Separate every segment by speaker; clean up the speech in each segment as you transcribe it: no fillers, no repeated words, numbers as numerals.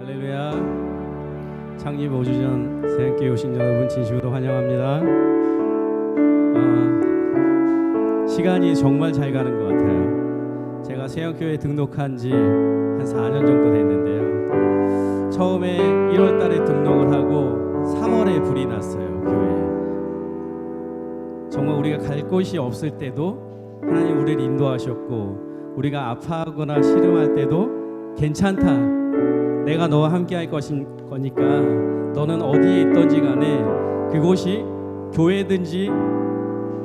Speaker 1: 할렐루야. 창립 5주년 새함교회 오신 여러분 진심으로 환영합니다. 시간이 정말 잘 가는 것 같아요. 제가 새함교회에 등록한 지 한 4년 정도 됐는데요. 처음에 1월 달에 등록을 하고 3월에 불이 났어요. 교회에. 정말 우리가 갈 곳이 없을 때도 하나님 우리를 인도하셨고, 우리가 아파하거나 씨름할 때도 괜찮다, 내가 너와 함께 할 거니까 너는 어디에 있든지 간에 그곳이 교회든지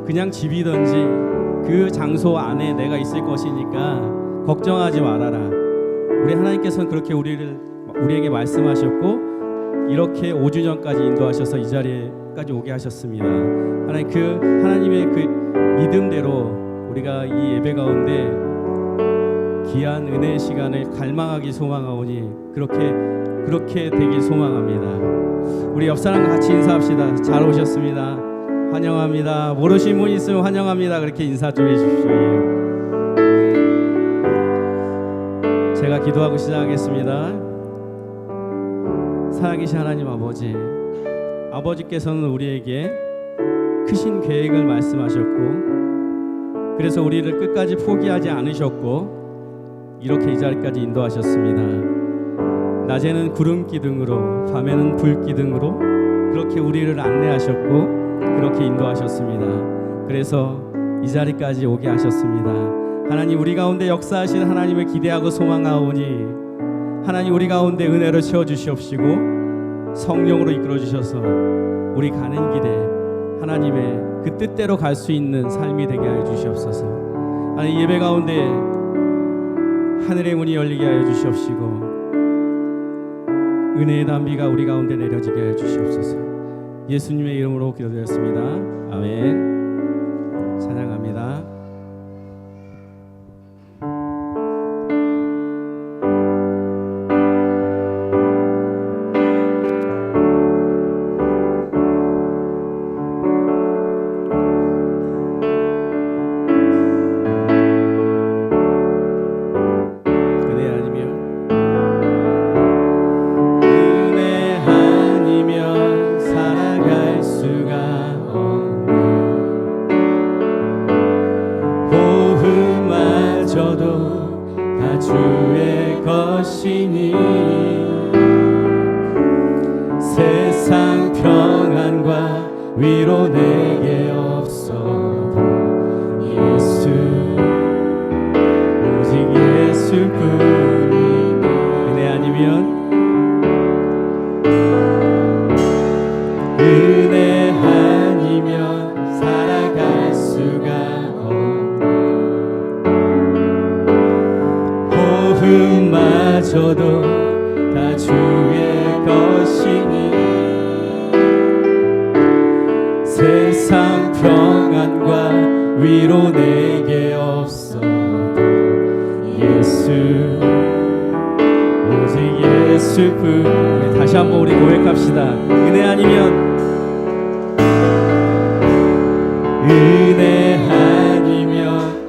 Speaker 1: 그냥 집이든지 그 장소 안에 내가 있을 것이니까 걱정하지 말아라. 우리 하나님께서는 그렇게 우리에게 말씀하셨고, 이렇게 5주년까지 인도하셔서 이 자리에까지 오게 하셨습니다. 하나님의 그 믿음대로 우리가 이 예배 가운데 귀한 은혜의 시간을 갈망하기 소망하오니 그렇게 되길 소망합니다. 우리 옆 사람과 같이 인사합시다. 잘 오셨습니다. 환영합니다. 모르신 분 있으면 환영합니다. 그렇게 인사 좀 해주십시오. 제가 기도하고 시작하겠습니다. 살아계신 하나님 아버지께서는 우리에게 크신 계획을 말씀하셨고, 그래서 우리를 끝까지 포기하지 않으셨고 이렇게 이 자리까지 인도하셨습니다. 낮에는 구름 기둥으로, 밤에는 불 기둥으로 그렇게 우리를 안내하셨고 그렇게 인도하셨습니다. 그래서 이 자리까지 오게 하셨습니다. 하나님, 우리 가운데 역사하신 하나님을 기대하고 소망하오니 하나님, 우리 가운데 은혜로 채워주시옵시고 성령으로 이끌어주셔서 우리 가는 길에 하나님의 그 뜻대로 갈 수 있는 삶이 되게 하여 주시옵소서. 하나님, 예배 가운데 하늘의 문이 열리게 하여 주시옵시고 은혜의 담비가 우리 가운데 내려지게 하여 주시옵소서. 예수님의 이름으로 기도드렸습니다. 아멘. 찬양합니다. 주의 것이니 세상 평안과 위로 내게 없어도 예수, 오직 예수뿐이니. 은혜 아니면 살아갈 수가 마저도 다 주의 것이니 세상 평안과 위로 내게 없어도 예수, 오직 예수뿐. 다시 한번 우리 고백합시다. 은혜 아니면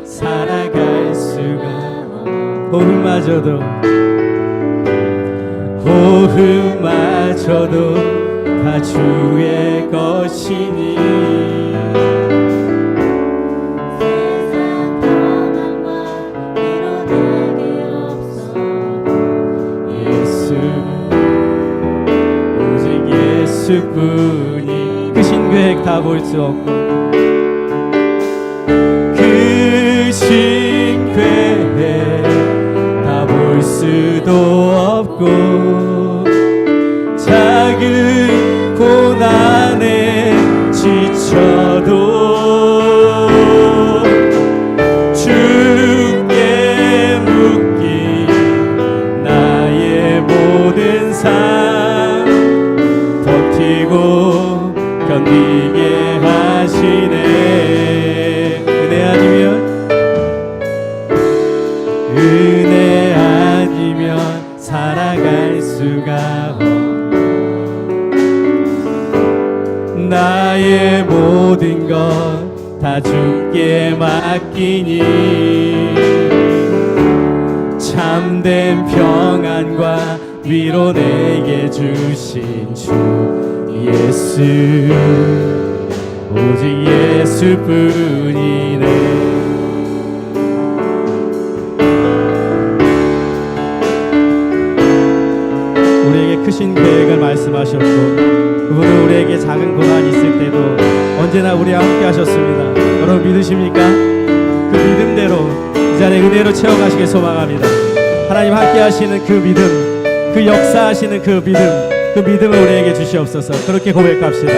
Speaker 1: 살아갈 수가, 호흡마저도 다 주의 것이니 세상 평안과 위로 내게 없어도 예수, 오직 예수뿐이. 크신 계획 다 볼 수 없고 크신 계획 볼 수도 없고 작은 고난에 지쳐도 주께 묶인 나의 모든 삶 버티고 견디게 하시네. 은혜 아니면 살아갈 수가 없네. 나의 모든 것 다 주께 맡기니 참된 평안과 위로 내게 주신 주 예수 오직 예수뿐이네. 우리에게 크신 계획을 말씀하셨고 그분은 우리에게 작은 고난이 있을 때도 언제나 우리와 함께 하셨습니다. 여러분 믿으십니까? 그 믿음대로 이 자리에 은혜로 채워가시길 소망합니다. 하나님 함께 하시는 그 믿음, 그 역사하시는 그 믿음을 우리에게 주시옵소서. 그렇게 고백합시다.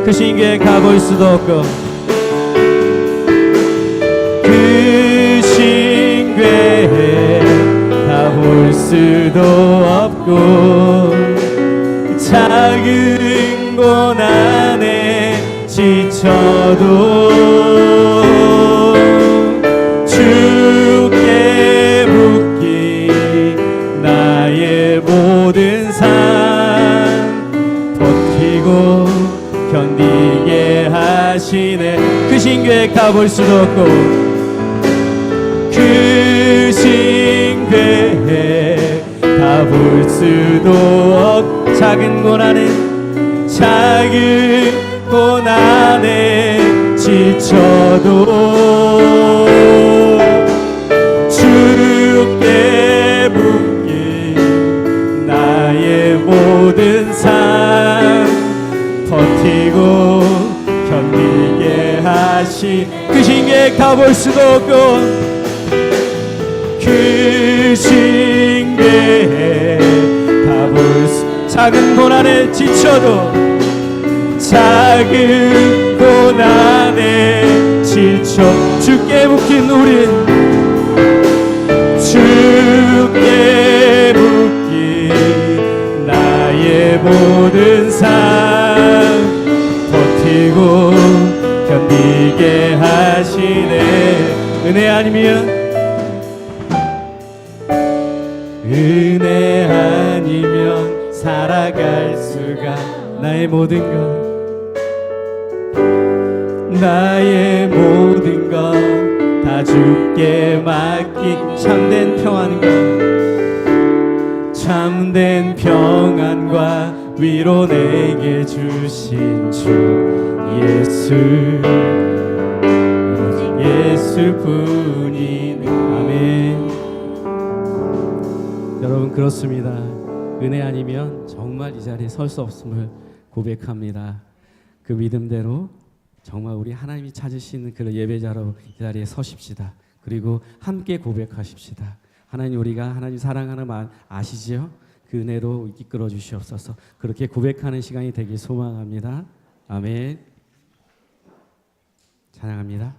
Speaker 1: 크신 계획 가볼 수도 없고 크신 계획 가볼 수도 없고 작은 고난에 지쳐도 주께 묶인 나의 모든 삶 버티고 견디게 하시네. 크신 계획 가볼 수도 없고 크신 계획 가볼 수도 없고 작은 고난에 지쳐도 주께 묶인 나의 모든 삶 버티고 견디게 하시. 크신 계획 가볼 수도 없고 크신 계획 가볼 수 작은 고난에 지쳐도 작은 고난에 지쳐 주께 묶인 우린 주께 묶인 나의 모든 삶 버티고 견디게 하시네. 은혜 아니면 살아갈 수가 나의 모든 것 다 주께 맡긴 참된 평안과 위로 내게 주신 주 예수뿐이네. 아멘. 여러분 그렇습니다. 은혜 아니면 정말 이 자리에 설 수 없음을 고백합니다. 그 믿음대로 정말 우리 하나님이 찾으시는 그런 예배자로 이 자리에 서십시다. 그리고 함께 고백하십시다. 하나님 우리가 하나님 사랑하는 마음 아시지요? 그 은혜로 이끌어 주시옵소서. 그렇게 고백하는 시간이 되길 소망합니다. 아멘. 찬양합니다.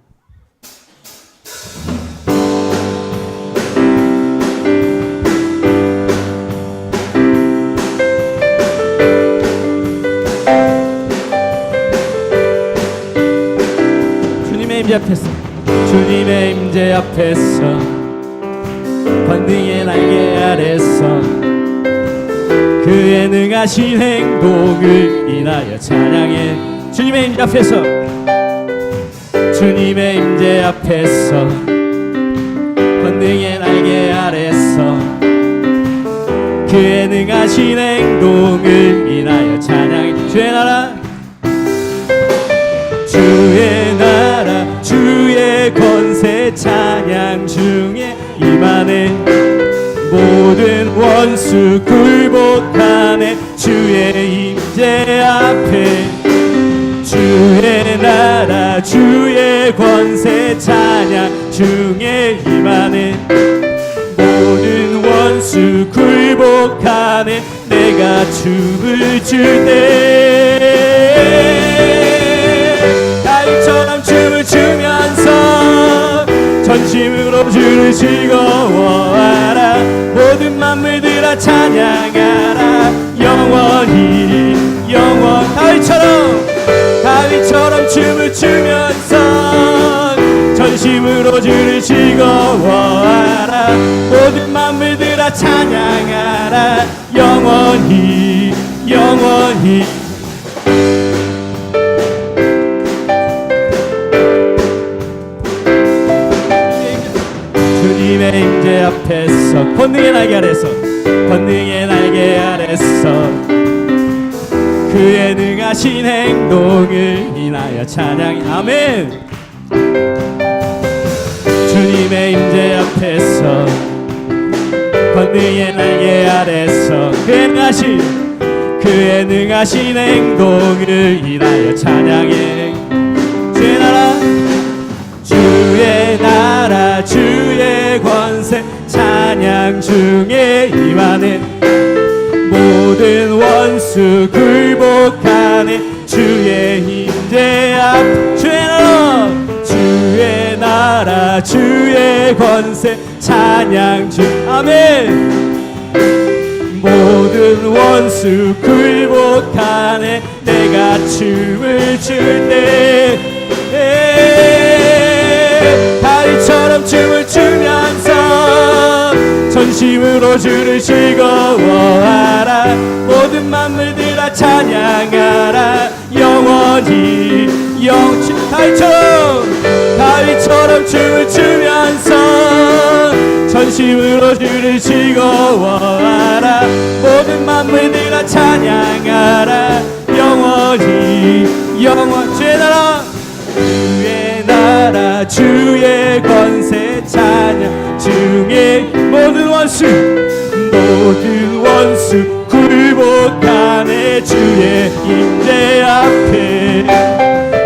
Speaker 1: 주님의 임재 앞에서 권능의 날개 아래서 그의 능하신 행동을 인하여 찬양해. 주님의 임재 앞에서 권능의 날개 아래서 그의 능하신 행동을 인하여 찬양해. 주의 권세 찬양 중에 임하네. 모든 원수 굴복하네. 주의 임재 앞에 주의 나라 주의 권세 찬양 중에 임하네. 모든 원수 굴복하네. 내가 춤을 출 때 다윗처럼 춤을 추면서 전심으로 주를 즐거워하라. 모든 만물들아 찬양하라. 영원히 다윗처럼 춤을 추면서 전심으로 주를 즐거워하라. 모든 만물들아 찬양하라. 영원히 앞에서 권능의 날개 아래서 권능의 날개 아래서 그의 능하신 행동을 인하여 찬양. 아멘. 주님의 임재 앞에서 권능의 날개 아래서 그의 능하신 행동을 인하여 찬양해. 주의 나라 주의 권세 찬양 중에 임하는 모든 원수 굴복하네. 주의 임재 앞 주의 나라 주의 권세 찬양 중. 아멘. 모든 원수 굴복하네. 내가 춤을 출 때 다윗처럼 춤을 추면서 전심으로 주를 즐거워하라. 모든 만물들아 찬양하라. 영원히 다윗처럼 춤을 추면서 전심으로 주를 즐거워하라. 모든 만물들아 찬양하라. 영원히 주의 나라 주의 권세 찬양 중에 모든 원수 굴복하네. 주의 임재 앞에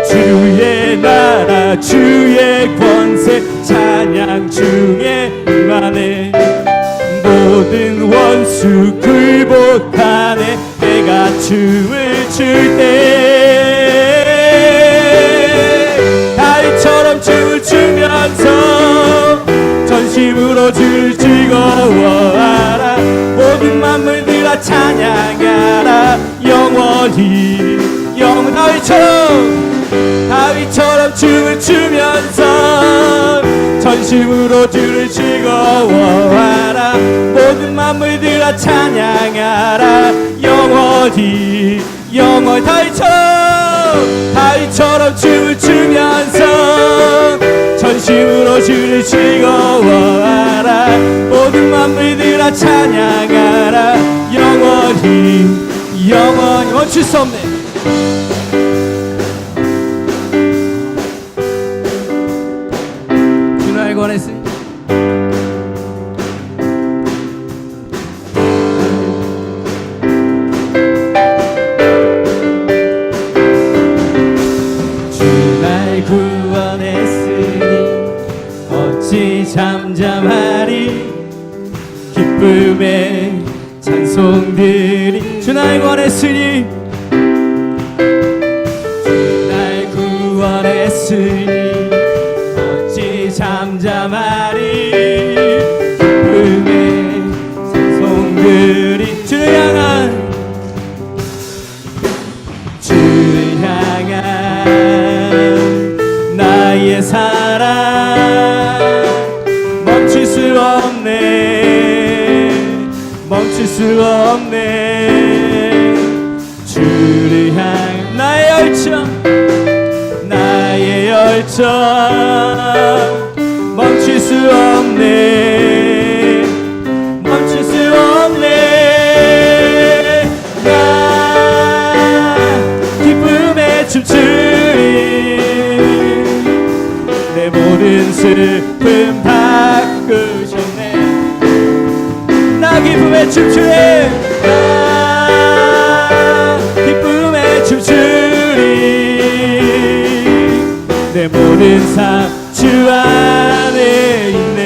Speaker 1: 주의 나라 주의 권세 찬양 중에 임하네. 모든 원수 굴복하네. 내가 춤을 출 때 다윗처럼 춤을 추면서 전심으로 주를 즐거워하라. 모든 만물들아 찬양하라. 영원히 다윗처럼 춤을 추면서 전심으로 주를 즐거워하라. 모든 만물들아 찬양하라. 영원히 다윗처럼 춤을 추면서 전심으로 주를 즐거워하라. 모든 만물들아 찬양하라. 영원히 멈출 수 없네. 주를 알고 원했으니 잠잠하리. 기쁨의 찬송들이 주 날 구원했으니 어찌 잠잠하리. 기쁨의 찬송들이 주를 향한 나의 사랑 멈출 수 없네. 주를 향한 나의 열정 멈출 수 없네. 나 기쁨에 춤추리. 내 모든 슬픔 바꾸셨네. 나 기쁨에 춤추리. 나 기쁨에 춤추리. 내 모든 삶 주 안에 있네.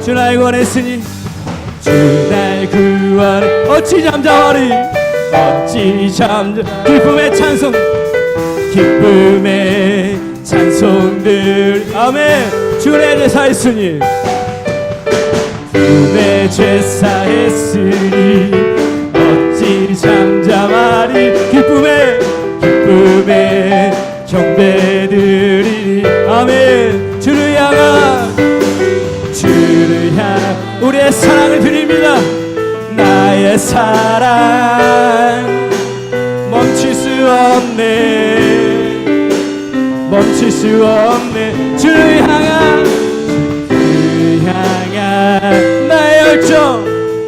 Speaker 1: 주 날 구원했으니 주 날 구원해. 어찌 잠잠하리. 기쁨의 찬송들. 아멘. 주 내 죄 사했으니 내 죄 사했으니 어찌 잠잠하리. 기쁨에 경배드리리. 아멘. 주를 향한 우리의 사랑을 드립니다. 나의 사랑 멈출 수 없네. 주를 향한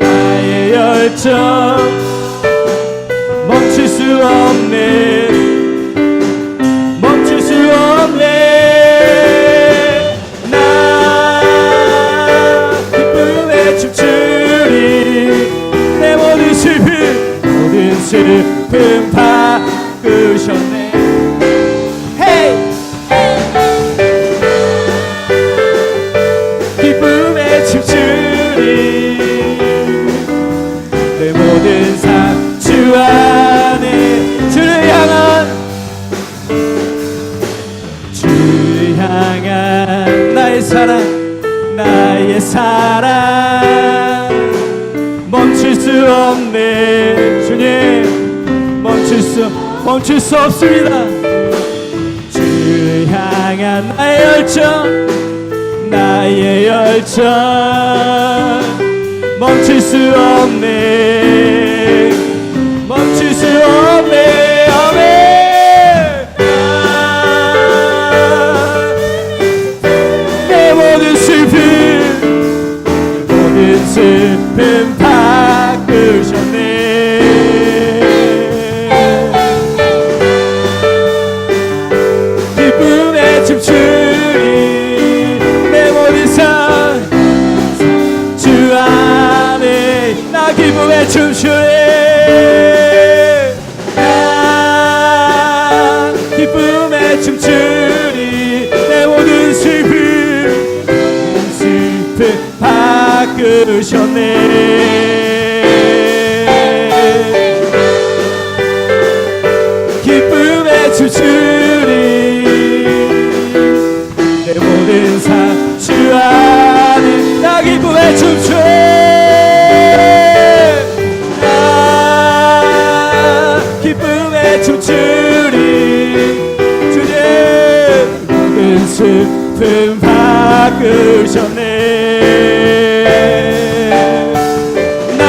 Speaker 1: 나의 열정 멈출 수 없네 멈출 수 없네 나 기쁨에 춤추리 내 모든 슬픔 바꾸셨네 헤이 기쁨에 춤추리 내 모든 삶 주 안에 주를 향한 나의 사랑 멈출 수 없네 주님 멈출 수 없습니다 주를 향한 나의 열정 멈출 수 없네 멈출 수 없네 아멘 내 모든 슬픔 바꾸셨네 기쁨에 춤추리 내 모든 삶 주 안에 나 기쁨에 춤추리 나 기쁨에 춤추리 내 모든 슬픔 바꾸셨네 기쁨에 춤추리 내 모든 삶 주 안에 나 기쁨에 춤추리 나 기쁨에 춤추리 주님 모든 슬픔 바꾸셨네 나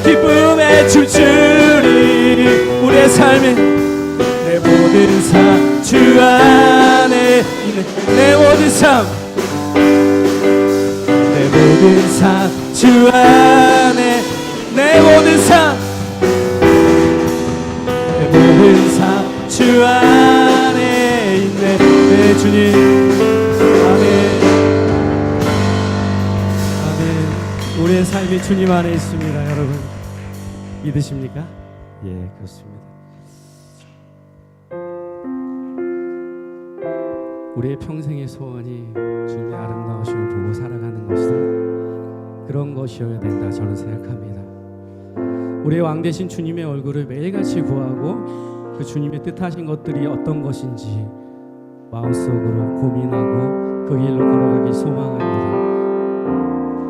Speaker 1: 기쁨에 춤추리 우리의 삶에 내 모든 삶 주 안에 있네 내 모든 삶 주 안에 내 모든 삶 주 안에 있네 내 주님 아멘 우리의 삶이 주님 안에 있습니다 여러분 믿으십니까? 예 그렇습니다 우리의 평생의 소원이 주님의 아름다우심을 보고 살아가는 것은 그런 것이어야 된다 저는 생각합니다 우리의 왕 되신 주님의 얼굴을 매일같이 구하고 그 주님의 뜻하신 것들이 어떤 것인지 마음속으로 고민하고 그 길로 걸어가길 소망합니다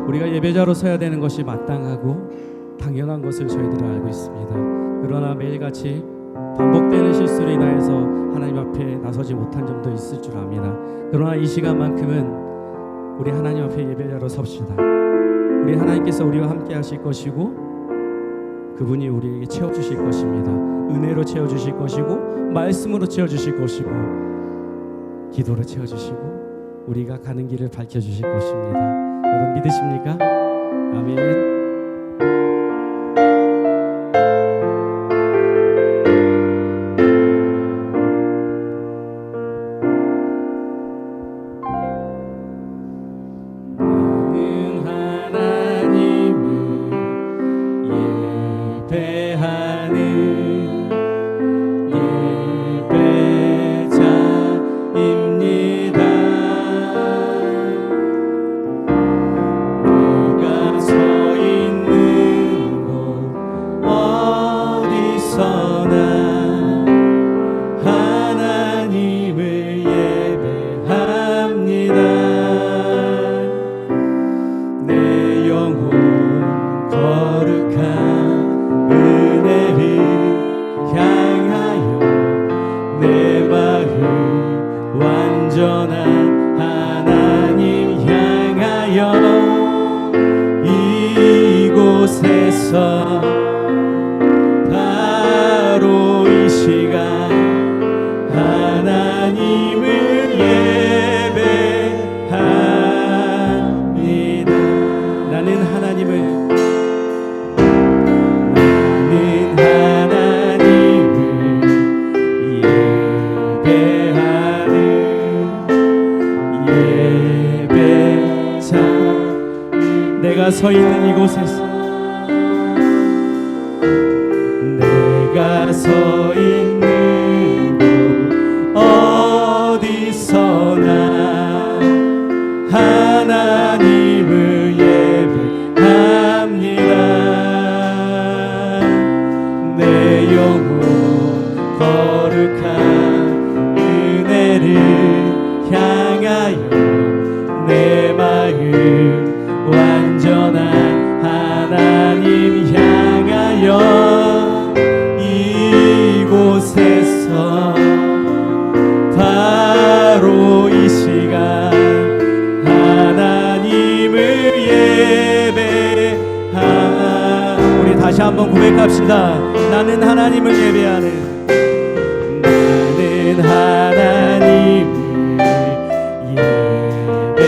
Speaker 1: 우리가 예배자로 서야 되는 것이 마땅하고 당연한 것을 저희들은 알고 있습니다 그러나 매일같이 반복되는 실수로 인하여서 하나님 앞에 나서지 못한 점도 있을 줄 압니다 그러나 이 시간만큼은 우리 하나님 앞에 예배자로 섭시다 우리 하나님께서 우리와 함께 하실 것이고 그분이 우리에게 채워주실 것입니다 은혜로 채워주실 것이고 말씀으로 채워주실 것이고 기도로 채워주시고 우리가 가는 길을 밝혀주실 것입니다 여러분 믿으십니까? 아멘
Speaker 2: 서 있는
Speaker 1: 거룩한 은혜를 향하여 내 마음 완전한 하나님 향하여 이곳에서 바로 이 시간 하나님을 예배하. 우리 다시 한번 고백합시다. 나는 하나님을 예배하는, 나는 하나님을 예배.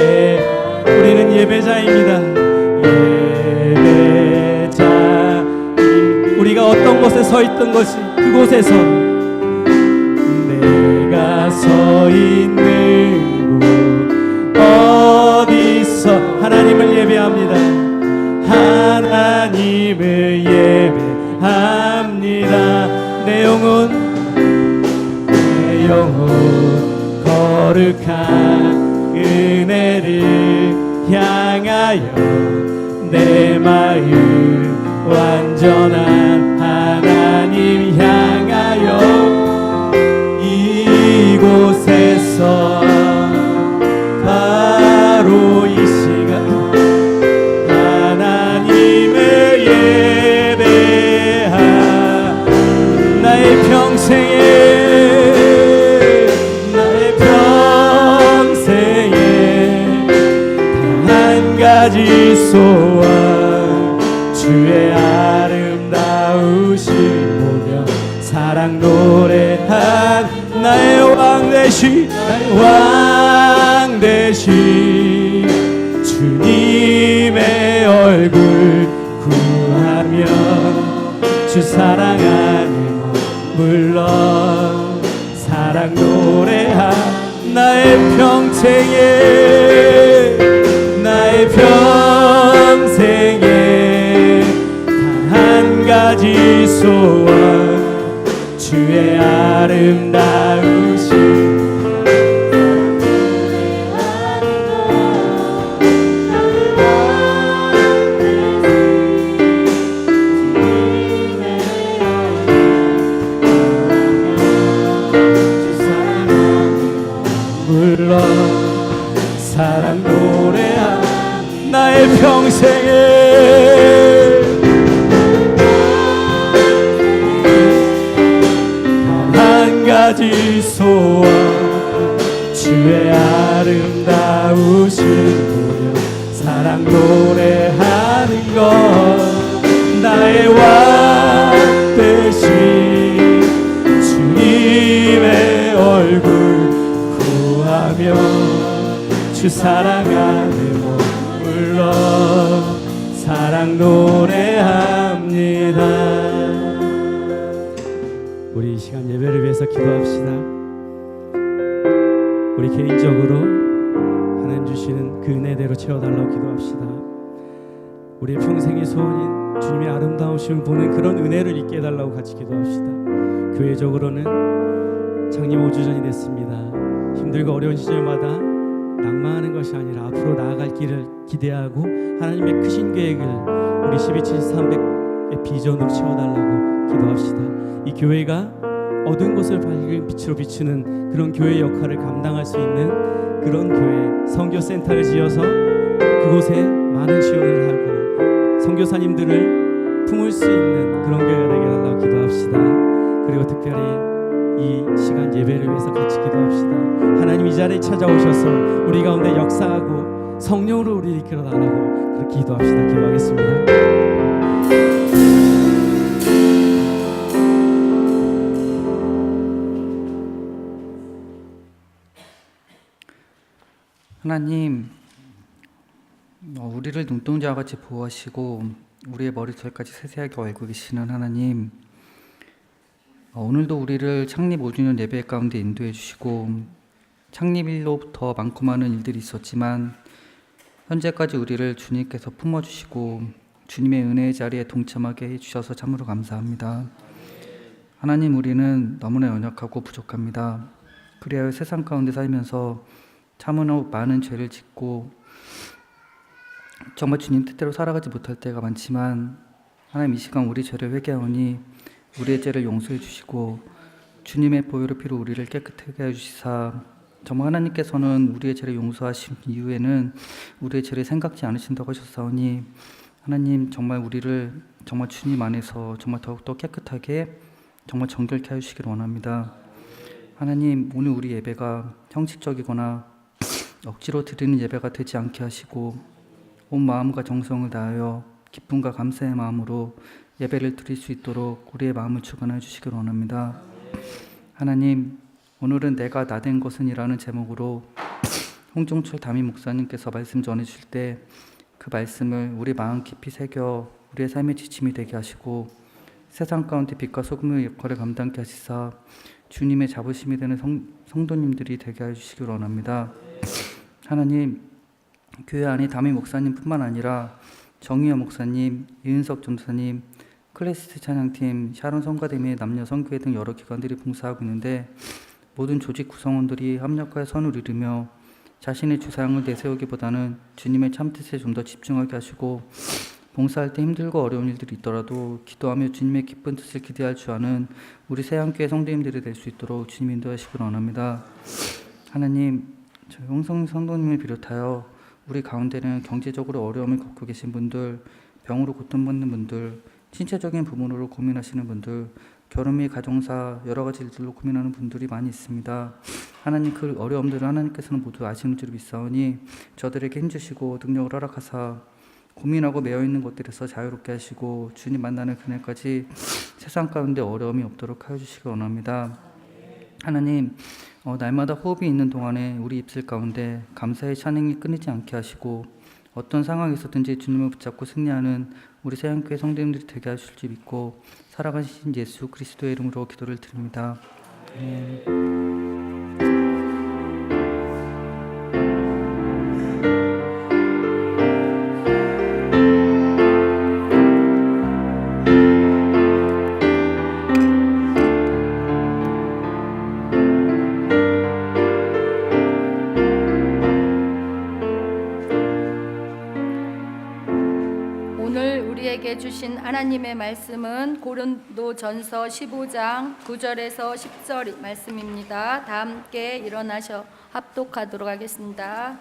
Speaker 1: 우리는 예배자입니다. 예배자. 우리가 어떤 곳에 서 있던 것이 그곳에서 내가 서 있는 곳 어디서 하나님을 예배합니다. 하나님을 예배합니다. 내 영혼 거룩한 은혜를 향하여 내 마음 완전한 하나님 향하여 이곳에서 바로 이 시간 하나님을 예배하. 나의 평생에 가지 소원 주의 아름다우신 보며 사랑 노래한 나의 왕 대신 주님의 얼굴 구하며 주 사랑하는 물론 사랑 노래한 나의 평생에 단 한 가지 소원 주의 아름다우신 물론 사랑 노래한 나의 평생에 한 가지 소원 주의 아름다우신 보여 사랑 노래하는 것 나의 왕 대신 주님의 얼굴 구하며 주 사랑하는 물론 사랑 노래합니다. 우리 이 시간 예배를 위해서 기도합시다. 우리 개인적으로 하나님 주시는 그 은혜대로 채워달라고 기도합시다. 우리의 평생의 소원인 주님의 아름다우심을 보는 그런 은혜를 있게 해달라고 같이 기도합시다. 교회적으로는 창립 5주년이 됐습니다. 힘들고 어려운 시절마다 낭만하는 것이 아니라 앞으로 나아갈 길을 기대하고 하나님의 크신 계획을 우리 127300의 비전으로 채워달라고 기도합시다. 이 교회가 어두운 곳을 밝은 빛으로 비추는 그런 교회 역할을 감당할 수 있는 그런 교회, 선교센터를 지어서 그곳에 많은 지원을 하고 선교사님들을 품을 수 있는 그런 교회가 되게 달라고 기도합시다. 그리고 특별히 이 시간 예배를 위해서 같이 기도합시다. 하나님 이 자리에 찾아오셔서 우리 가운데 역사하고 성령으로 우리를 이끌어달라고 그렇게 기도합시다. 기도하겠습니다.
Speaker 2: 하나님, 우리를 눈동자와 같이 보호하시고 우리의 머리털까지 세세하게 알고 계시는 하나님, 오늘도 우리를 창립 5주년 예배 가운데 인도해 주시고 창립일로부터 많고 많은 일들이 있었지만 현재까지 우리를 주님께서 품어주시고 주님의 은혜의 자리에 동참하게 해주셔서 참으로 감사합니다. 하나님, 우리는 너무나 연약하고 부족합니다. 그리하여 세상 가운데 살면서 참으로 많은 죄를 짓고 정말 주님 뜻대로 살아가지 못할 때가 많지만 하나님, 이 시간 우리 죄를 회개하오니 우리의 죄를 용서해 주시고 주님의 보혈의 피로 우리를 깨끗하게 해주시사 정말 하나님께서는 우리의 죄를 용서하신 이후에는 우리의 죄를 생각지 않으신다고 하셨사오니 하나님 정말 우리를 정말 주님 안에서 정말 더욱더 깨끗하게 정말 정결케 해주시기를 원합니다. 하나님 오늘 우리 예배가 형식적이거나 억지로 드리는 예배가 되지 않게 하시고 온 마음과 정성을 다하여 기쁨과 감사의 마음으로 예배를 드릴 수 있도록 우리의 마음을 주관해 주시기를 원합니다. 하나님 오늘은 내가 나된 것은 이라는 제목으로 홍종철 담임 목사님께서 말씀 전해 주실 때 그 말씀을 우리 마음 깊이 새겨 우리의 삶의 지침이 되게 하시고 세상 가운데 빛과 소금의 역할을 감당케 하시사 주님의 자부심이 되는 성도님들이 되게 해주시기를 원합니다. 하나님 교회 안에 담임 목사님뿐만 아니라 정의연 목사님, 이은석 전사님, 클래시스 찬양팀, 샤론 성가대미의 남녀 성교회 등 여러 기관들이 봉사하고 있는데 모든 조직 구성원들이 합력하여 선을 이루며 자신의 주사양을 내세우기보다는 주님의 참뜻에 좀 더 집중하게 하시고 봉사할 때 힘들고 어려운 일들이 있더라도 기도하며 주님의 기쁜 뜻을 기대할 줄 아는 우리 새한교회 성도님들이 될 수 있도록 주님 인도하시기를 원합니다. 하나님 저희 홍성 성도님을 비롯하여 우리 가운데는 경제적으로 어려움을 겪고 계신 분들, 병으로 고통받는 분들, 신체적인 부분으로 고민하시는 분들, 결혼 및 가정사 여러 가지 일들로 고민하는 분들이 많이 있습니다. 하나님 그 어려움들을 하나님께서는 모두 아시는 줄 믿사오니 저들에게 힘주시고 능력을 허락하사 고민하고 매여있는 것들에서 자유롭게 하시고 주님 만나는 그날까지 세상 가운데 어려움이 없도록 하여 주시기 원합니다. 하나님 날마다 호흡이 있는 동안에 우리 입술 가운데 감사의 찬양이 끊이지 않게 하시고 어떤 상황에서든지 주님을 붙잡고 승리하는 우리 새한교회 성도님들이 되게 하실 줄 믿고 살아가신 예수 그리스도의 이름으로 기도를 드립니다.
Speaker 3: 주신 하나님의 말씀은 고린도전서 15장 9절에서 10절 말씀입니다. 다 함께 일어나셔 합독하도록 하겠습니다.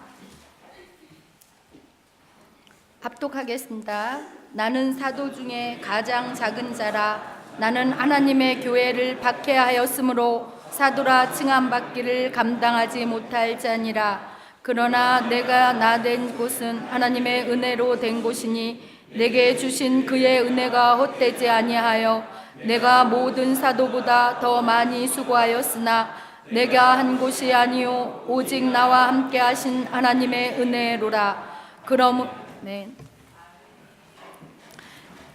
Speaker 3: 합독하겠습니다. 나는 사도 중에 가장 작은 자라. 나는 하나님의 교회를 박해하였으므로 사도라 칭함받기를 감당하지 못할 자니라. 그러나 내가 나된 곳은 하나님의 은혜로 된 곳이니 내게 주신 그의 은혜가 헛되지 아니하여 내가 모든 사도보다 더 많이 수고하였으나 내가 한 것이 아니요 오직 나와 함께 하신 하나님의 은혜로라. 그럼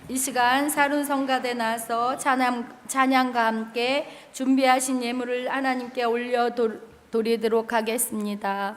Speaker 3: 이 시간 사륜 성가대 나와서 찬양과 함께 준비하신 예물을 하나님께 올려 드리도록 하겠습니다.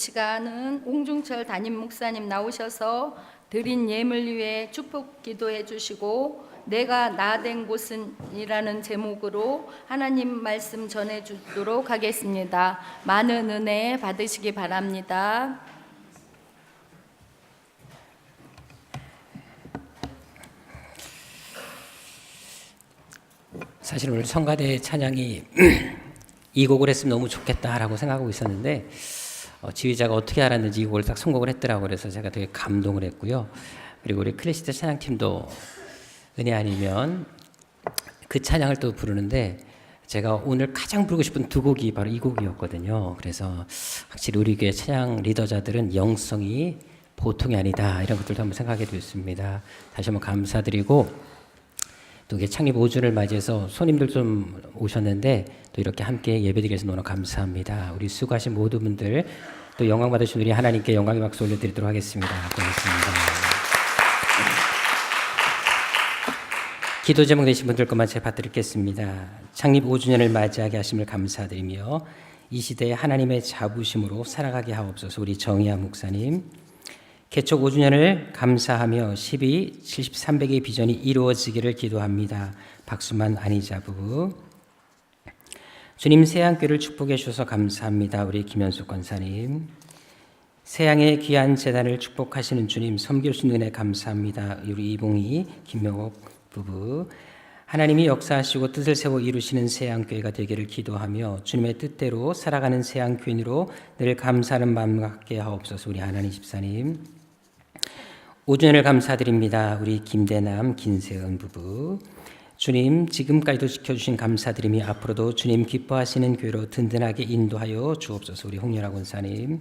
Speaker 3: 시간은 옹중철 담임 목사님 나오셔서 드린 예물 위해 축복 기도해 주시고 내가 나 된 곳은 이라는 제목으로 하나님 말씀 전해 주도록 하겠습니다. 많은 은혜 받으시기 바랍니다.
Speaker 4: 사실 오늘 성가대 찬양이 이 곡을 했으면 너무 좋겠다라고 생각하고 있었는데 지휘자가 어떻게 알았는지 이 곡을 딱 선곡을 했더라고요. 그래서 제가 되게 감동을 했고요. 그리고 우리 클래시대 찬양팀도 은혜 아니면 그 찬양을 또 부르는데 제가 오늘 가장 부르고 싶은 두 곡이 바로 이 곡이었거든요. 그래서 확실히 우리 교회 찬양 리더자들은 영성이 보통이 아니다, 이런 것들도 한번 생각하게 됐습니다. 다시 한번 감사드리고, 또 창립 5주를 맞이해서 손님들 좀 오셨는데 또 이렇게 함께 예배드리게 해서 너무 감사합니다. 우리 수고하신 모든 분들, 또 영광 받으신 우리 하나님께 영광의 박수 올려드리도록 하겠습니다. 고맙습니다. 기도 제목 되신 분들 것만 제가 받드리겠습니다. 창립 5주년을 맞이하게 하심을 감사드리며 이 시대에 하나님의 자부심으로 살아가게 하옵소서. 우리 정의아 목사님, 개척 5주년을 감사하며 12, 70, 300의 비전이 이루어지기를 기도합니다. 박수만 안희자 부부. 주님, 세양교회를 축복해 주셔서 감사합니다. 우리 김현숙 권사님. 세양의 귀한 재단을 축복하시는 주님, 섬길 수 있는 은혜 감사합니다. 우리 이봉희, 김명옥 부부. 하나님이 역사하시고 뜻을 세워 이루시는 세양교회가 되기를 기도하며 주님의 뜻대로 살아가는 세양교인으로 늘 감사하는 마음 갖게 하옵소서. 우리 하나님 집사님. 5주년을 감사드립니다. 우리 김대남, 김세은 부부. 주님, 지금까지도 지켜주신 감사드리며 앞으로도 주님 기뻐하시는 교회로 든든하게 인도하여 주옵소서. 우리 홍연아 권사님.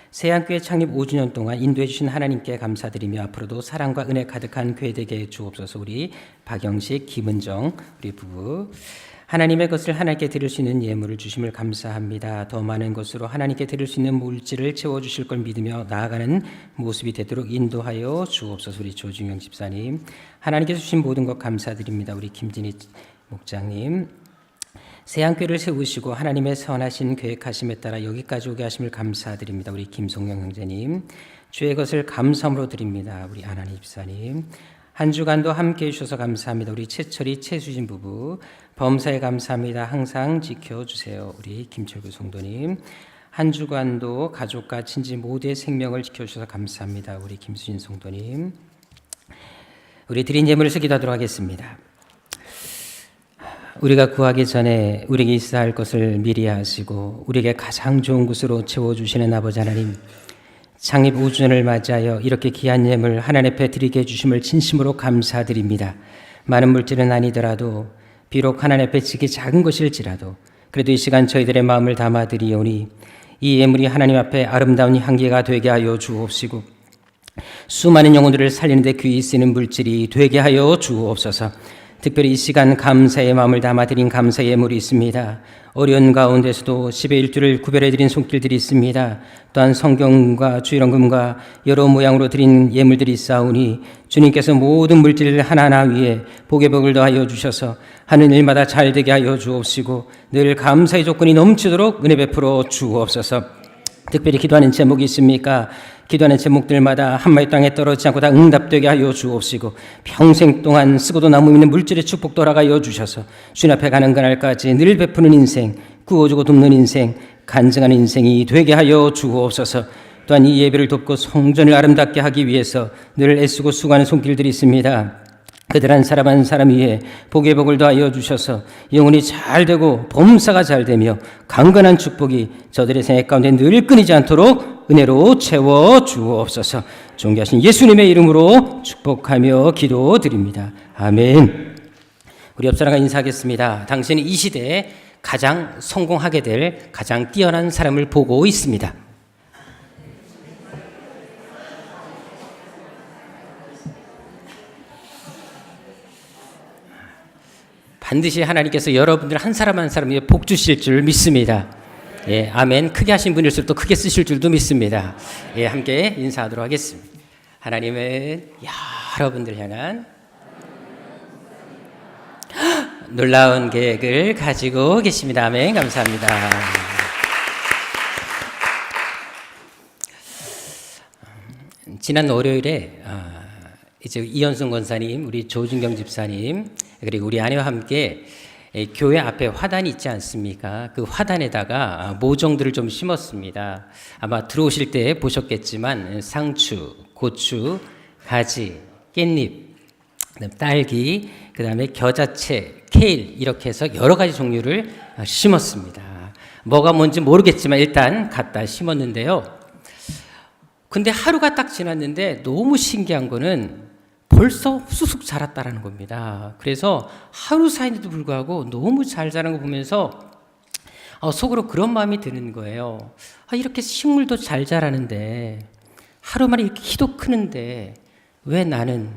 Speaker 4: 세양교회 창립 5주년 동안 인도해 주신 하나님께 감사드리며 앞으로도 사랑과 은혜 가득한 교회 되게 주옵소서. 우리 박영식, 김은정 우리 부부. 하나님의 것을 하나님께 드릴 수 있는 예물을 주심을 감사합니다. 더 많은 것으로 하나님께 드릴 수 있는 물질을 채워주실 걸 믿으며 나아가는 모습이 되도록 인도하여 주옵소서. 우리 조중영 집사님. 하나님께 주신 모든 것 감사드립니다. 우리 김진희 목장님. 세양교회를 세우시고 하나님의 선하신 계획하심에 따라 여기까지 오게 하심을 감사드립니다. 우리 김송영 형제님. 주의 것을 감사함으로 드립니다. 우리 아나니 집사님. 한 주간도 함께해 주셔서 감사합니다. 우리 최철이, 최수진 부부. 범사에 감사합니다. 항상 지켜주세요. 우리 김철구 성도님. 한 주간도 가족과 친지 모두의 생명을 지켜주셔서 감사합니다. 우리 김수진 성도님. 우리 드린 예물을 기도하도록 하겠습니다. 우리가 구하기 전에 우리에게 있어야 할 것을 미리 하시고 우리에게 가장 좋은 곳으로 채워주시는 아버지 하나님, 창립 5주년을 맞이하여 이렇게 귀한 예물 하나님 앞에 드리게 해주심을 진심으로 감사드립니다. 많은 물질은 아니더라도, 비록 하나님 앞에 지기 작은 것일지라도 그래도 이 시간 저희들의 마음을 담아드리오니 이 예물이 하나님 앞에 아름다운 향기가 되게 하여 주옵시고 수많은 영혼들을 살리는 데 귀히 쓰이는 물질이 되게 하여 주옵소서. 특별히 이 시간 감사의 마음을 담아드린 감사 예물이 있습니다. 어려운 가운데서도 10의 1주를 구별해드린 손길들이 있습니다. 또한 성경과 주일원금과 여러 모양으로 드린 예물들이 있사오니 주님께서 모든 물질 하나하나 위에 복의 복을 더하여 주셔서 하는 일마다 잘되게 하여 주옵시고 늘 감사의 조건이 넘치도록 은혜 베풀어 주옵소서. 특별히 기도하는 제목이 있습니까? 기도하는 제목들마다 한마디 땅에 떨어지지 않고 다 응답되게 하여 주옵시고 평생 동안 쓰고도 남음 있는 물질의 축복 돌아가여 주셔서 주님 앞에 가는 그날까지 늘 베푸는 인생, 구워주고 돕는 인생, 간증하는 인생이 되게 하여 주옵소서. 또한 이 예배를 돕고 성전을 아름답게 하기 위해서 늘 애쓰고 수고하는 손길들이 있습니다. 그들 한 사람 위에 복의 복을 더하여 주셔서 영혼이 잘되고 범사가 잘되며 강건한 축복이 저들의 생애 가운데 늘 끊이지 않도록 은혜로 채워 주옵소서. 존귀하신 예수님의 이름으로 축복하며 기도드립니다. 아멘. 우리 옆사람과 인사하겠습니다. 당신이 이 시대에 가장 성공하게 될 가장 뛰어난 사람을 보고 있습니다. 반드시 하나님께서 여러분들 한 사람 한 사람에 복 주실 줄 믿습니다. 예, 아멘. 크게 하신 분일수록 또 크게 쓰실 줄도 믿습니다. 예, 함께 인사하도록 하겠습니다. 하나님은 여러분들 향한 놀라운 계획을 가지고 계십니다. 아멘. 감사합니다. 지난 월요일에 이제 이현승 권사님, 우리 조준경 집사님, 그리고 우리 아내와 함께 교회 앞에 화단이 있지 않습니까? 그 화단에다가 모종들을 좀 심었습니다. 아마 들어오실 때 보셨겠지만 상추, 고추, 가지, 깻잎, 딸기, 그 다음에 겨자채, 케일 이렇게 해서 여러 가지 종류를 심었습니다. 뭐가 뭔지 모르겠지만 일단 갖다 심었는데요. 근데 하루가 딱 지났는데 너무 신기한 거는 벌써 쑥쑥 자랐다라는 겁니다. 그래서 하루 사이인데도 불구하고 너무 잘 자란 거 보면서 속으로 그런 마음이 드는 거예요. 이렇게 식물도 잘 자라는데 하루 만에 이렇게 키도 크는데 왜 나는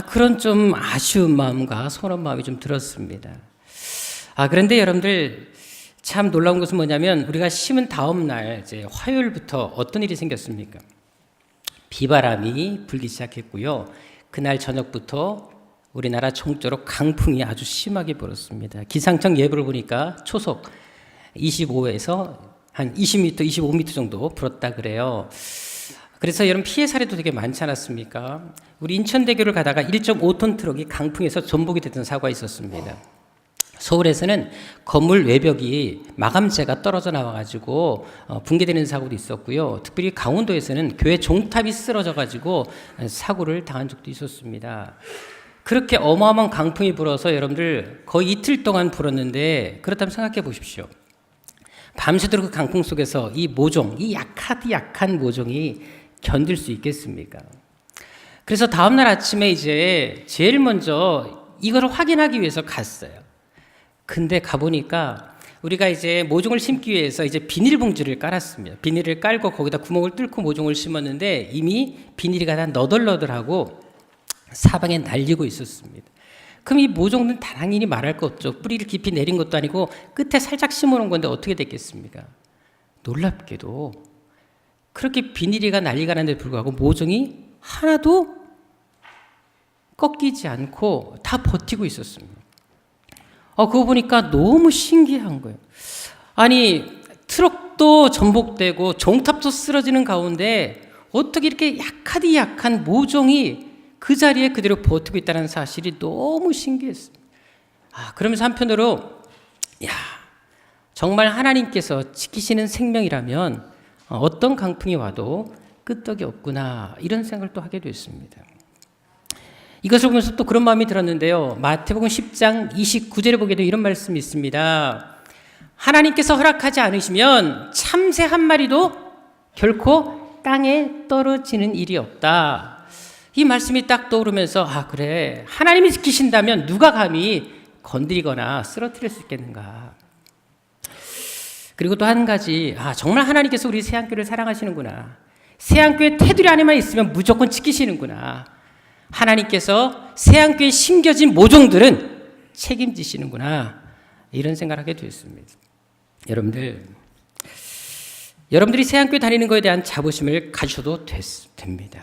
Speaker 4: 그런 좀 아쉬운 마음과 서러운 마음이 좀 들었습니다. 그런데 여러분들 참 놀라운 것은 뭐냐면 우리가 심은 다음 날 이제 화요일부터 어떤 일이 생겼습니까? 비바람이 불기 시작했고요. 그날 저녁부터 우리나라 전국적으로 강풍이 아주 심하게 불었습니다. 기상청 예보를 보니까 초속 25에서 한 20m, 25m 정도 불었다 그래요. 그래서 여러분 피해 사례도 되게 많지 않았습니까? 우리 인천대교를 가다가 1.5톤 트럭이 강풍에서 전복이 됐던 사고가 있었습니다. 서울에서는 건물 외벽이 마감재가 떨어져 나와가지고 붕괴되는 사고도 있었고요. 특별히 강원도에서는 교회 종탑이 쓰러져가지고 사고를 당한 적도 있었습니다. 그렇게 어마어마한 강풍이 불어서 여러분들 거의 이틀 동안 불었는데 그렇다면 생각해 보십시오. 밤새도록 그 강풍 속에서 이 모종, 이 약한 모종이 견딜 수 있겠습니까? 그래서 다음날 아침에 이제 제일 먼저 이걸 확인하기 위해서 갔어요. 근데 가보니까 우리가 이제 모종을 심기 위해서 이제 비닐봉지를 깔았습니다. 비닐을 깔고 거기다 구멍을 뚫고 모종을 심었는데 이미 비닐이 다 너덜너덜하고 사방에 날리고 있었습니다. 그럼 이 모종은 당연히 말할 거 없죠. 뿌리를 깊이 내린 것도 아니고 끝에 살짝 심어놓은 건데 어떻게 됐겠습니까? 놀랍게도 그렇게 비닐이가 난리가 났는데 불구하고 모종이 하나도 꺾이지 않고 다 버티고 있었습니다. 그거 보니까 너무 신기한 거예요. 아니 트럭도 전복되고 종탑도 쓰러지는 가운데 어떻게 이렇게 약한 모종이 그 자리에 그대로 버티고 있다는 사실이 너무 신기했습니다. 그러면서 한편으로 정말 하나님께서 지키시는 생명이라면 어떤 강풍이 와도 끄떡이 없구나 이런 생각을 또 하게 됐습니다. 이것을 보면서 또 그런 마음이 들었는데요. 마태복음 10장 29절에 보게도 이런 말씀이 있습니다. 하나님께서 허락하지 않으시면 참새 한 마리도 결코 땅에 떨어지는 일이 없다. 이 말씀이 딱 떠오르면서 그래 하나님이 지키신다면 누가 감히 건드리거나 쓰러뜨릴 수 있겠는가. 그리고 또 한 가지 정말 하나님께서 우리 새한교를 사랑하시는구나. 새한교의 테두리 안에만 있으면 무조건 지키시는구나. 하나님께서 새한교에 심겨진 모종들은 책임지시는구나 이런 생각을 하게 되었습니다. 여러분들이 새한교에 다니는 것에 대한 자부심을 가지셔도 됩니다.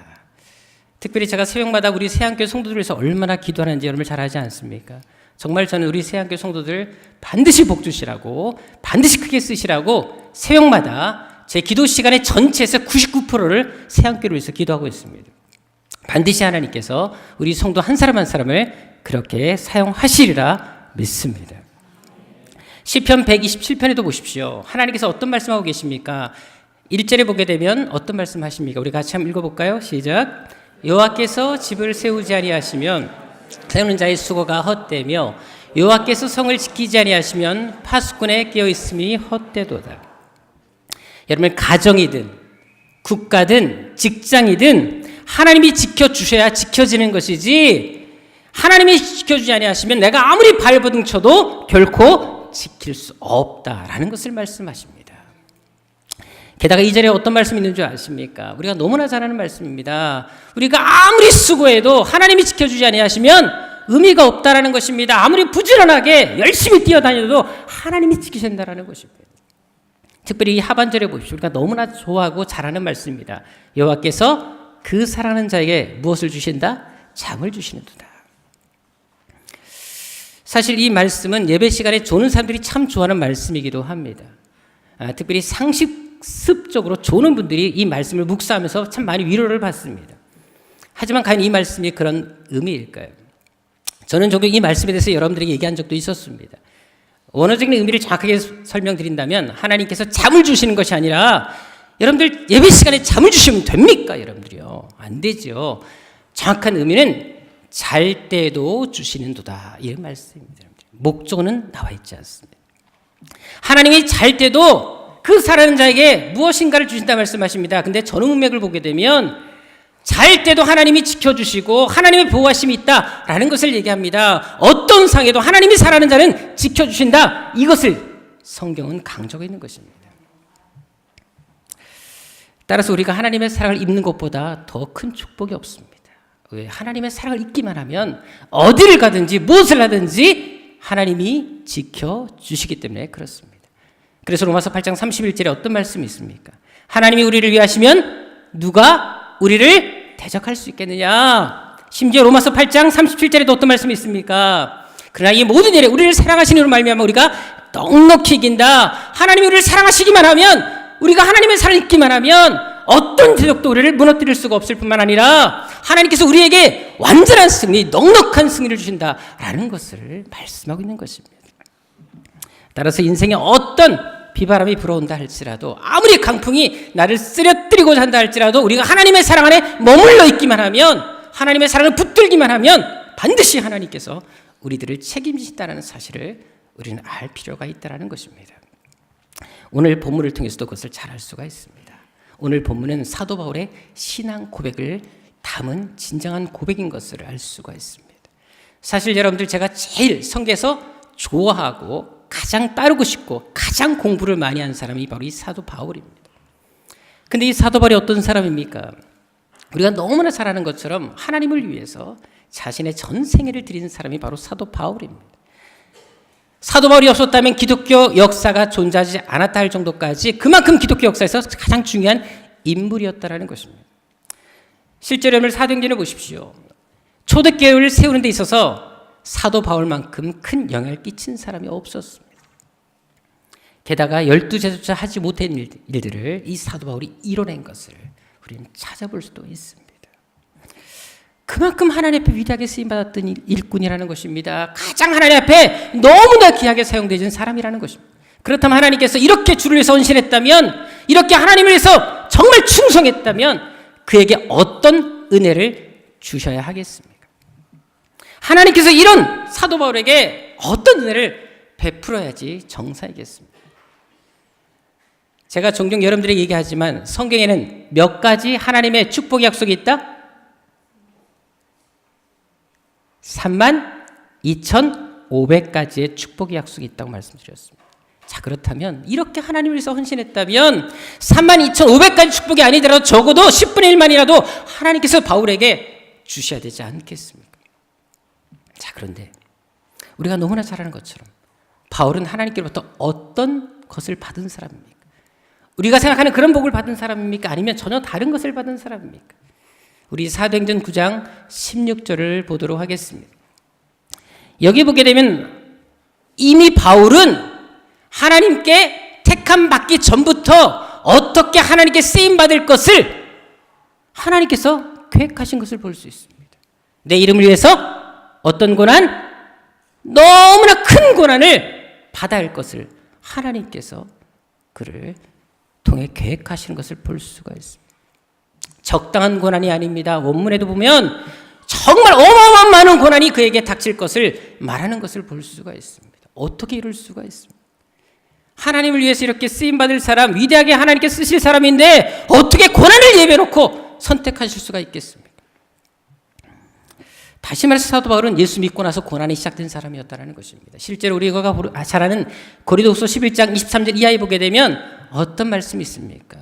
Speaker 4: 특별히 제가 새벽마다 우리 새한교 성도들을 위해서 얼마나 기도하는지 여러분 잘 알지 않습니까? 정말 저는 우리 새한교 성도들 반드시 복 주시라고 반드시 크게 쓰시라고 새벽마다 제 기도 시간의 전체에서 99%를 새한교를 위해서 기도하고 있습니다. 반드시 하나님께서 우리 성도 한 사람 한 사람을 그렇게 사용하시리라 믿습니다. 시편 127편에도 보십시오. 하나님께서 어떤 말씀하고 계십니까? 1절에 보게 되면 어떤 말씀하십니까? 우리 같이 한번 읽어볼까요? 시작. 여호와께서 집을 세우지 아니하시면 세우는 자의 수고가 헛되며 여호와께서 성을 지키지 아니하시면 파수꾼의 깨어있음이 헛되도다. 여러분 가정이든 국가든 직장이든 하나님이 지켜주셔야 지켜지는 것이지 하나님이 지켜주지 아니하시면 내가 아무리 발버둥 쳐도 결코 지킬 수 없다라는 것을 말씀하십니다. 게다가 2절에 어떤 말씀이 있는 줄 아십니까? 우리가 너무나 잘 아는 말씀입니다. 우리가 아무리 수고해도 하나님이 지켜주지 아니하시면 의미가 없다라는 것입니다. 아무리 부지런하게 열심히 뛰어다녀도 하나님이 지키신다라는 것입니다. 특별히 이 하반절에 보십시오. 우리가 너무나 좋아하고 잘 아는 말씀입니다. 여호와께서 그 사랑하는 자에게 무엇을 주신다? 잠을 주시는도다. 사실 이 말씀은 예배 시간에 조는 사람들이 참 좋아하는 말씀이기도 합니다. 특별히 상식 학습적으로 조는 분들이 이 말씀을 묵상하면서 참 많이 위로를 받습니다. 하지만 과연 이 말씀이 그런 의미일까요? 저는 종종 이 말씀에 대해서 여러분들에게 얘기한 적도 있었습니다. 원어적인 의미를 정확하게 설명드린다면 하나님께서 잠을 주시는 것이 아니라 여러분들 예배 시간에 잠을 주시면 됩니까? 여러분들이요. 안 되죠. 정확한 의미는 잘 때도 주시는도다. 이런 말씀입니다. 목적어는 나와 있지 않습니다. 하나님이 잘 때도 그 살아가는 자에게 무엇인가를 주신다 말씀하십니다. 근데 전후 문맥을 보게 되면 잘 때도 하나님이 지켜주시고 하나님의 보호하심이 있다라는 것을 얘기합니다. 어떤 상에도 하나님이 살아가는 자는 지켜주신다. 이것을 성경은 강조하고 있는 것입니다. 따라서 우리가 하나님의 사랑을 입는 것보다 더 큰 축복이 없습니다. 왜? 하나님의 사랑을 입기만 하면 어디를 가든지 무엇을 하든지 하나님이 지켜주시기 때문에 그렇습니다. 그래서 로마서 8장 31절에 어떤 말씀이 있습니까? 하나님이 우리를 위하시면 누가 우리를 대적할 수 있겠느냐? 심지어 로마서 8장 37절에도 어떤 말씀이 있습니까? 그러나 이 모든 일에 우리를 사랑하시는 이로 말미암아 우리가 넉넉히 이긴다. 하나님이 우리를 사랑하시기만 하면, 우리가 하나님의 사랑을 입기만 하면 어떤 대적도 우리를 무너뜨릴 수가 없을 뿐만 아니라 하나님께서 우리에게 완전한 승리, 넉넉한 승리를 주신다라는 것을 말씀하고 있는 것입니다. 따라서 인생에 어떤 비바람이 불어온다 할지라도, 아무리 강풍이 나를 쓰러뜨리고자 한다 할지라도 우리가 하나님의 사랑 안에 머물러 있기만 하면, 하나님의 사랑을 붙들기만 하면 반드시 하나님께서 우리들을 책임지신다는 사실을 우리는 알 필요가 있다는 것입니다. 오늘 본문을 통해서도 그것을 잘 알 수가 있습니다. 오늘 본문은 사도 바울의 신앙 고백을 담은 진정한 고백인 것을 알 수가 있습니다. 사실 여러분들, 제가 제일 성경에서 좋아하고 가장 따르고 싶고 가장 공부를 많이 한 사람이 바로 이 사도 바울입니다. 근데 이 사도 바울이 어떤 사람입니까? 우리가 너무나 잘 아는 것처럼 하나님을 위해서 자신의 전 생애를 드리는 사람이 바로 사도 바울입니다. 사도 바울이 없었다면 기독교 역사가 존재하지 않았다 할 정도까지 그만큼 기독교 역사에서 가장 중요한 인물이었다는 것입니다. 실제로 여러분 사도행전을 보십시오. 초대교회를 세우는 데 있어서 사도 바울만큼 큰 영향을 끼친 사람이 없었습니다. 게다가 12제조차 하지 못한 일들을 이 사도 바울이 이뤄낸 것을 우리는 찾아볼 수도 있습니다. 그만큼 하나님 앞에 위대하게 쓰임받았던 일꾼이라는 것입니다. 가장 하나님 앞에 너무나 귀하게 사용되는 사람이라는 것입니다. 그렇다면 하나님께서 이렇게 주를 위해서 헌신했다면, 이렇게 하나님을 위해서 정말 충성했다면 그에게 어떤 은혜를 주셔야 하겠습니까? 하나님께서 이런 사도 바울에게 어떤 은혜를 베풀어야지 정사이겠습니다. 제가 종종 여러분들에게 얘기하지만 성경에는 몇 가지 하나님의 축복의 약속이 있다? 32,500가지의 축복의 약속이 있다고 말씀드렸습니다. 자, 그렇다면 이렇게 하나님을 위해서 헌신했다면 32,500가지 축복이 아니더라도 적어도 10분의 1만이라도 하나님께서 바울에게 주셔야 되지 않겠습니까? 자, 그런데 우리가 너무나 잘 아는 것처럼 바울은 하나님께로부터 어떤 것을 받은 사람입니까? 우리가 생각하는 그런 복을 받은 사람입니까? 아니면 전혀 다른 것을 받은 사람입니까? 우리 사도행전 9장 16절을 보도록 하겠습니다. 여기 보게 되면 이미 바울은 하나님께 택함 받기 전부터 어떻게 하나님께 쓰임받을 것을 하나님께서 계획하신 것을 볼 수 있습니다. 내 이름을 위해서 어떤 고난? 너무나 큰 고난을 받아야 할 것을 하나님께서 그를 통해 계획하시는 것을 볼 수가 있습니다. 적당한 고난이 아닙니다. 원문에도 보면 정말 어마어마한 많은 고난이 그에게 닥칠 것을 말하는 것을 볼 수가 있습니다. 어떻게 이룰 수가 있습니까? 하나님을 위해서 이렇게 쓰임받을 사람, 위대하게 하나님께 쓰실 사람인데 어떻게 고난을 예배놓고 선택하실 수가 있겠습니까? 다시 말해서 사도 바울은 예수 믿고 나서 고난이 시작된 사람이었다는 것입니다. 실제로 우리가 잘 아는 고린도후서 11장 23절 이하에 보게 되면 어떤 말씀이 있습니까?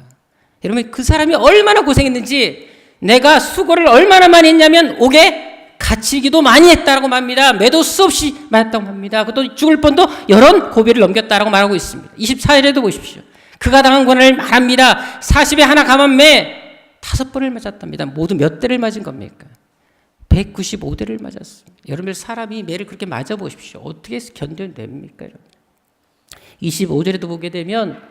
Speaker 4: 여러분, 그 사람이 얼마나 고생했는지, 내가 수고를 얼마나 많이 했냐면 옥에 갇히기도 많이 했다라고 말합니다. 매도 수없이 맞았다고 합니다. 그것도 죽을 뻔도 여러 고비를 넘겼다라고 말하고 있습니다. 24절에도 보십시오. 그가 당한 고난을 말합니다. 40에 하나 감한 매 5번을 맞았답니다. 모두 몇 대를 맞은 겁니까? 195대를 맞았습니다. 여러분들, 사람이 매를 그렇게 맞아 보십시오. 어떻게 견뎌냅니까? 여러분? 25절에도 보게 되면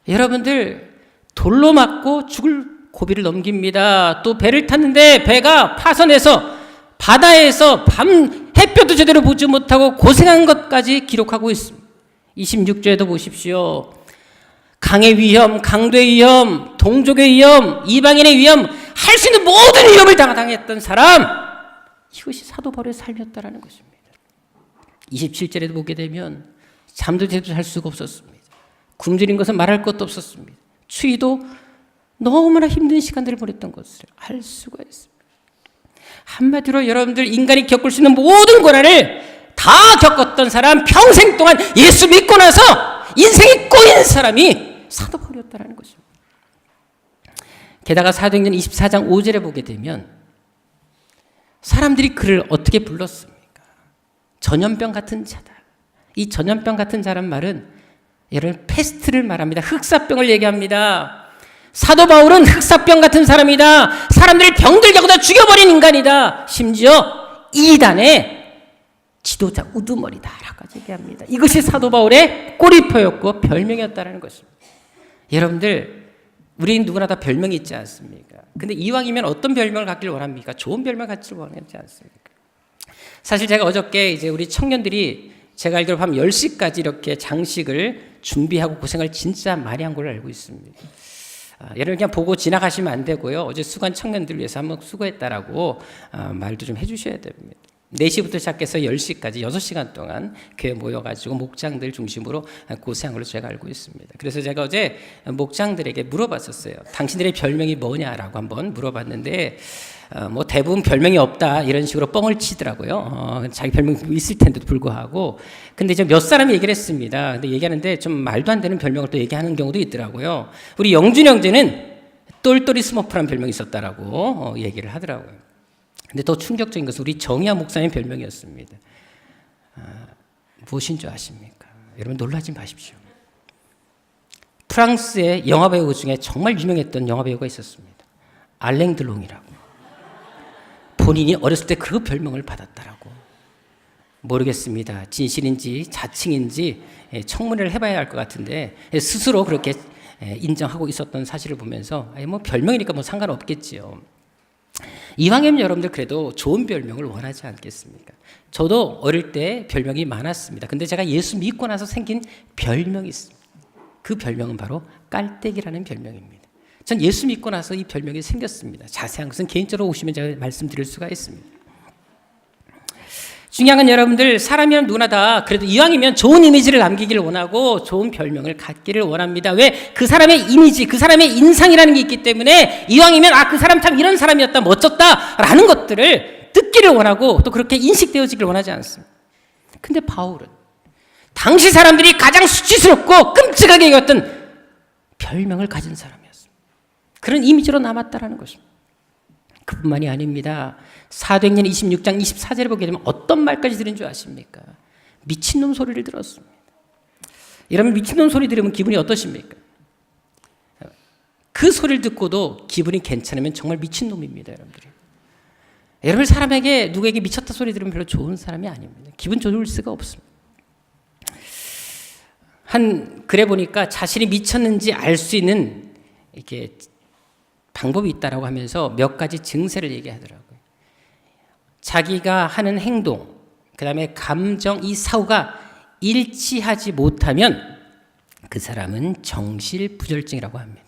Speaker 4: 여러분들, 돌로 맞고 죽을 고비를 넘깁니다. 또 배를 탔는데 배가 파선해서 바다에서 밤 햇볕도 제대로 보지 못하고 고생한 것까지 기록하고 있습니다. 26절에도 보십시오. 강의 위험, 강도의 위험, 동족의 위험, 이방인의 위험, 할 수 있는 모든 위험을 당했던 사람, 이것이 사도 바울의 삶이었다라는 것입니다. 27절에도 보게 되면 잠도 제대로 잘 수가 없었습니다. 굶주린 것은 말할 것도 없었습니다. 추위도 너무나 힘든 시간들을 보냈던 것을 알 수가 있습니다. 한마디로 여러분들 인간이 겪을 수 있는 모든 고난을 다 겪었던 사람, 평생 동안 예수 믿고 나서 인생이 꼬인 사람이 사도 바울이었다는 것입니다. 게다가 사도행전 24장 5절에 보게 되면 사람들이 그를 어떻게 불렀습니까? 전염병 같은 자다. 이 전염병 같은 자란 말은 여러분 패스트를 말합니다. 흑사병을 얘기합니다. 사도 바울은 흑사병 같은 사람이다. 사람들을 병들게 다 죽여버린 인간이다. 심지어 이단의 지도자 우두머리다라고 얘기합니다. 이것이 사도 바울의 꼬리표였고 별명이었다는 것입니다. 여러분들 우리 누구나 다 별명이 있지 않습니까? 근데 이왕이면 어떤 별명을 갖기를 원합니까? 좋은 별명 갖기를 원하지 않습니까? 사실 제가 어저께 이제 우리 청년들이 제가 알기로 밤 10시까지 이렇게 장식을 준비하고 고생을 진짜 많이 한 걸로 알고 있습니다. 여러분 그냥 보고 지나가시면 안 되고요. 어제 수고한 청년들을 위해서 한번 수고했다라고 말도 좀 해주셔야 됩니다. 4시부터 시작해서 10시까지 6시간 동안 교회 모여가지고 목장들 중심으로 고생한 걸로 제가 알고 있습니다. 그래서 제가 어제 목장들에게 물어봤었어요. 당신들의 별명이 뭐냐라고 한번 물어봤는데 뭐 대부분 별명이 없다 이런 식으로 뻥을 치더라고요. 자기 별명이 있을 텐데도 불구하고. 근데 이제 몇 사람이 얘기를 했습니다. 근데 얘기하는데 좀 말도 안 되는 별명을 또 얘기하는 경우도 있더라고요. 우리 영준 형제는 똘똘이 스머프라는 별명이 있었다라고 얘기를 하더라고요. 근데 더 충격적인 것은 우리 정의아 목사님 별명이었습니다. 무엇인 줄 아십니까? 여러분 놀라지 마십시오. 프랑스의 영화배우 중에 정말 유명했던 영화배우가 있었습니다. 알랭 드롱이라고. 본인이 어렸을 때 그 별명을 받았다라고. 모르겠습니다. 진실인지 자칭인지 청문회를 해봐야 할 것 같은데 스스로 그렇게 인정하고 있었던 사실을 보면서 뭐 별명이니까 뭐 상관없겠지요. 이왕이면 여러분들 그래도 좋은 별명을 원하지 않겠습니까? 저도 어릴 때 별명이 많았습니다. 근데 제가 예수 믿고 나서 생긴 별명이 있습니다. 그 별명은 바로 깔때기라는 별명입니다. 전 예수 믿고 나서 이 별명이 생겼습니다. 자세한 것은 개인적으로 오시면 제가 말씀드릴 수가 있습니다. 중요한 건 여러분들 사람이면 누구나 다 그래도 이왕이면 좋은 이미지를 남기기를 원하고 좋은 별명을 갖기를 원합니다. 왜? 그 사람의 이미지, 그 사람의 인상이라는 게 있기 때문에 이왕이면 그 사람 참 이런 사람이었다, 멋졌다 라는 것들을 듣기를 원하고 또 그렇게 인식되어지기를 원하지 않습니다. 근데 바울은 당시 사람들이 가장 수치스럽고 끔찍하게 여겼던 별명을 가진 사람이었습니다. 그런 이미지로 남았다라는 것입니다. 그뿐만이 아닙니다. 사도행전 26장 24절에 보게 되면 어떤 말까지 들은 줄 아십니까? 미친놈 소리를 들었습니다. 여러분 미친놈 소리 들으면 기분이 어떠십니까? 그 소리를 듣고도 기분이 괜찮으면 정말 미친놈입니다. 여러분들이. 여러분 사람에게 누구에게 미쳤다 소리 들으면 별로 좋은 사람이 아닙니다. 기분 좋을 수가 없습니다. 한 글에 보니까 자신이 미쳤는지 알 수 있는 이렇게 방법이 있다라고 하면서 몇 가지 증세를 얘기하더라고요. 자기가 하는 행동, 그 다음에 감정, 이 사고가 일치하지 못하면 그 사람은 정신부절증이라고 합니다.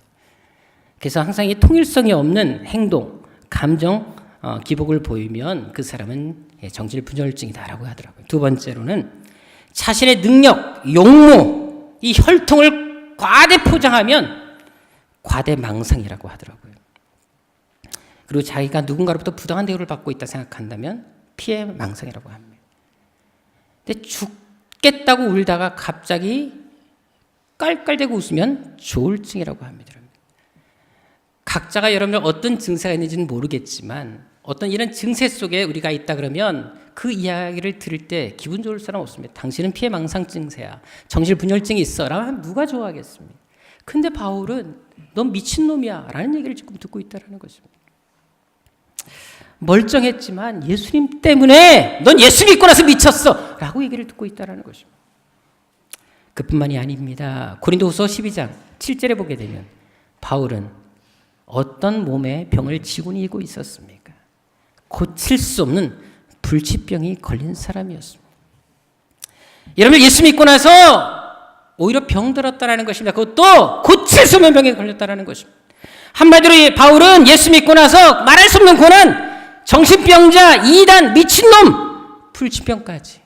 Speaker 4: 그래서 항상 이 통일성이 없는 행동, 감정, 기복을 보이면 그 사람은 정신부절증이다라고 하더라고요. 두 번째로는 자신의 능력, 용무, 이 혈통을 과대 포장하면 과대망상이라고 하더라고요. 그리고 자기가 누군가로부터 부당한 대우를 받고 있다 생각한다면 피해망상이라고 합니다. 근데 죽겠다고 울다가 갑자기 깔깔대고 웃으면 조울증이라고 합니다. 각자가 여러분들 어떤 증세가 있는지는 모르겠지만 어떤 이런 증세 속에 우리가 있다 그러면 그 이야기를 들을 때 기분 좋을 사람 없습니다. 당신은 피해망상 증세야. 정신분열증이 있어. 라면 누가 좋아하겠습니까? 근데 바울은 넌 미친놈이야 라는 얘기를 지금 듣고 있다는 것입니다. 멀쩡했지만 예수님 때문에 넌 예수 믿고 나서 미쳤어 라고 얘기를 듣고 있다는 것입니다. 그뿐만이 아닙니다. 고린도후서 12장 7절에 보게 되면 바울은 어떤 몸의 병을 지고 있었습니까? 고칠 수 없는 불치병이 걸린 사람이었습니다. 여러분, 예수 믿고 나서 오히려 병들었다라는 것입니다. 그것도 고칠 수 없는 병에 걸렸다라는 것입니다. 한마디로 바울은 예수 믿고 나서 말할 수 없는 고난, 정신병자, 이단, 미친놈, 불치병까지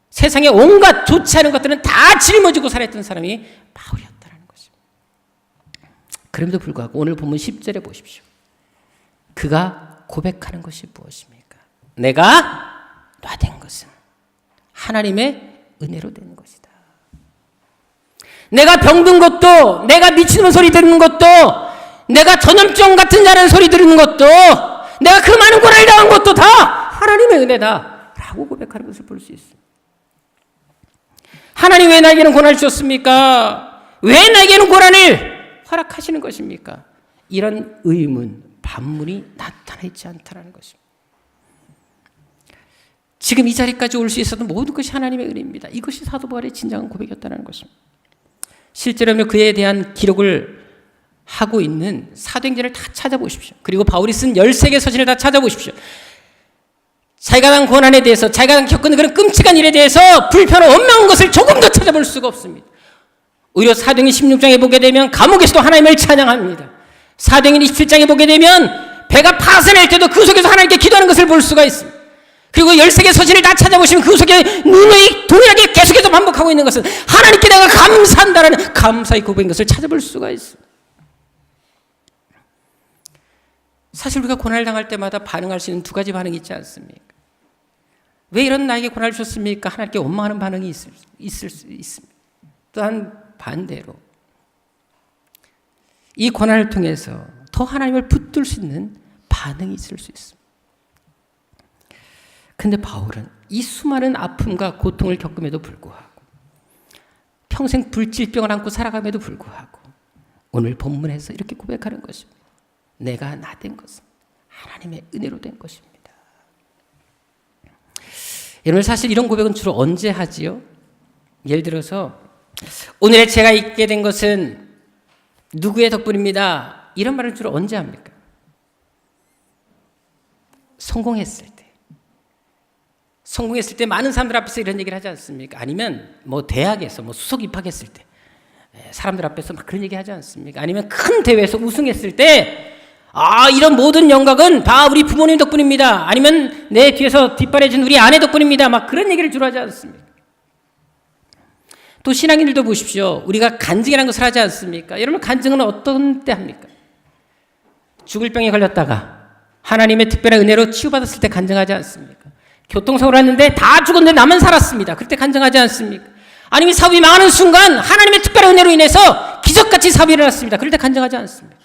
Speaker 4: 세상에 온갖 좋지 않은 것들은 다 짊어지고 살았던 사람이 바울이었다는 것입니다. 그럼에도 불구하고 오늘 본문 10절에 보십시오. 그가 고백하는 것이 무엇입니까? 내가 놔된 것은 하나님의 은혜로 된 것이다. 내가 병든 것도, 내가 미치는 소리 듣는 것도, 내가 전염병 같은 자라는 소리 들은 것도, 내가 그 많은 고난을 당한 것도 다 하나님의 은혜다 라고 고백하는 것을 볼 수 있습니다. 하나님 왜 나에게는 고난을 주셨습니까? 왜 나에게는 고난을 허락하시는 것입니까? 이런 의문, 반문이 나타나 있지 않다는 것입니다. 지금 이 자리까지 올 수 있었던 모든 것이 하나님의 은혜입니다. 이것이 사도 바울의 진정한 고백이었다는 것입니다. 실제로 그에 대한 기록을 하고 있는 사도행전을 다 찾아보십시오. 그리고 바울이 쓴 13개 서신을 다 찾아보십시오. 자기가 당 고난에 대해서, 자기가 당 겪은 그런 끔찍한 일에 대해서 불편한 원망한 것을 조금도 찾아볼 수가 없습니다. 오히려 사도행전 16장에 보게 되면 감옥에서도 하나님을 찬양합니다. 사도행전 27장에 보게 되면 배가 파산할 때도 그 속에서 하나님께 기도하는 것을 볼 수가 있습니다. 그리고 13개 서신을 다 찾아보시면 그 속에 누누이 동일하게 계속해서 반복하고 있는 것은 하나님께 내가 감사한다라는 감사의 고백인 것을 찾아볼 수가 있습니다. 사실 우리가 고난을 당할 때마다 반응할 수 있는 두 가지 반응이 있지 않습니까? 왜 이런 나에게 고난을 주셨습니까? 하나님께 원망하는 반응이 있을 수 있습니다. 또한 반대로 이 고난을 통해서 더 하나님을 붙들 수 있는 반응이 있을 수 있습니다. 근데 바울은 이 수많은 아픔과 고통을 겪음에도 불구하고 평생 불질병을 안고 살아감에도 불구하고 오늘 본문에서 이렇게 고백하는 것입니다. 내가 나된 것은 하나님의 은혜로 된 것입니다. 여러분, 사실 이런 고백은 주로 언제 하지요? 예를 들어서 오늘의 제가 있게 된 것은 누구의 덕분입니다. 이런 말을 주로 언제 합니까? 성공했을 때. 성공했을 때 많은 사람들 앞에서 이런 얘기를 하지 않습니까? 아니면 뭐 대학에서 뭐 수석 입학했을 때 사람들 앞에서 막 그런 얘기 하지 않습니까? 아니면 큰 대회에서 우승했을 때 이런 모든 영광은 다 우리 부모님 덕분입니다. 아니면 내 뒤에서 뒷바라진 우리 아내 덕분입니다. 막 그런 얘기를 주로 하지 않습니까? 또 신앙인들도 보십시오. 우리가 간증이라는 것을 하지 않습니까? 여러분, 간증은 어떤 때 합니까? 죽을 병에 걸렸다가 하나님의 특별한 은혜로 치유받았을 때 간증하지 않습니까? 교통사고를 했는데 다 죽었는데 나만 살았습니다. 그때 간증하지 않습니까? 아니면 사업이 망하는 순간 하나님의 특별한 은혜로 인해서 기적같이 사업이 일어났습니다. 그럴 때 간증하지 않습니까?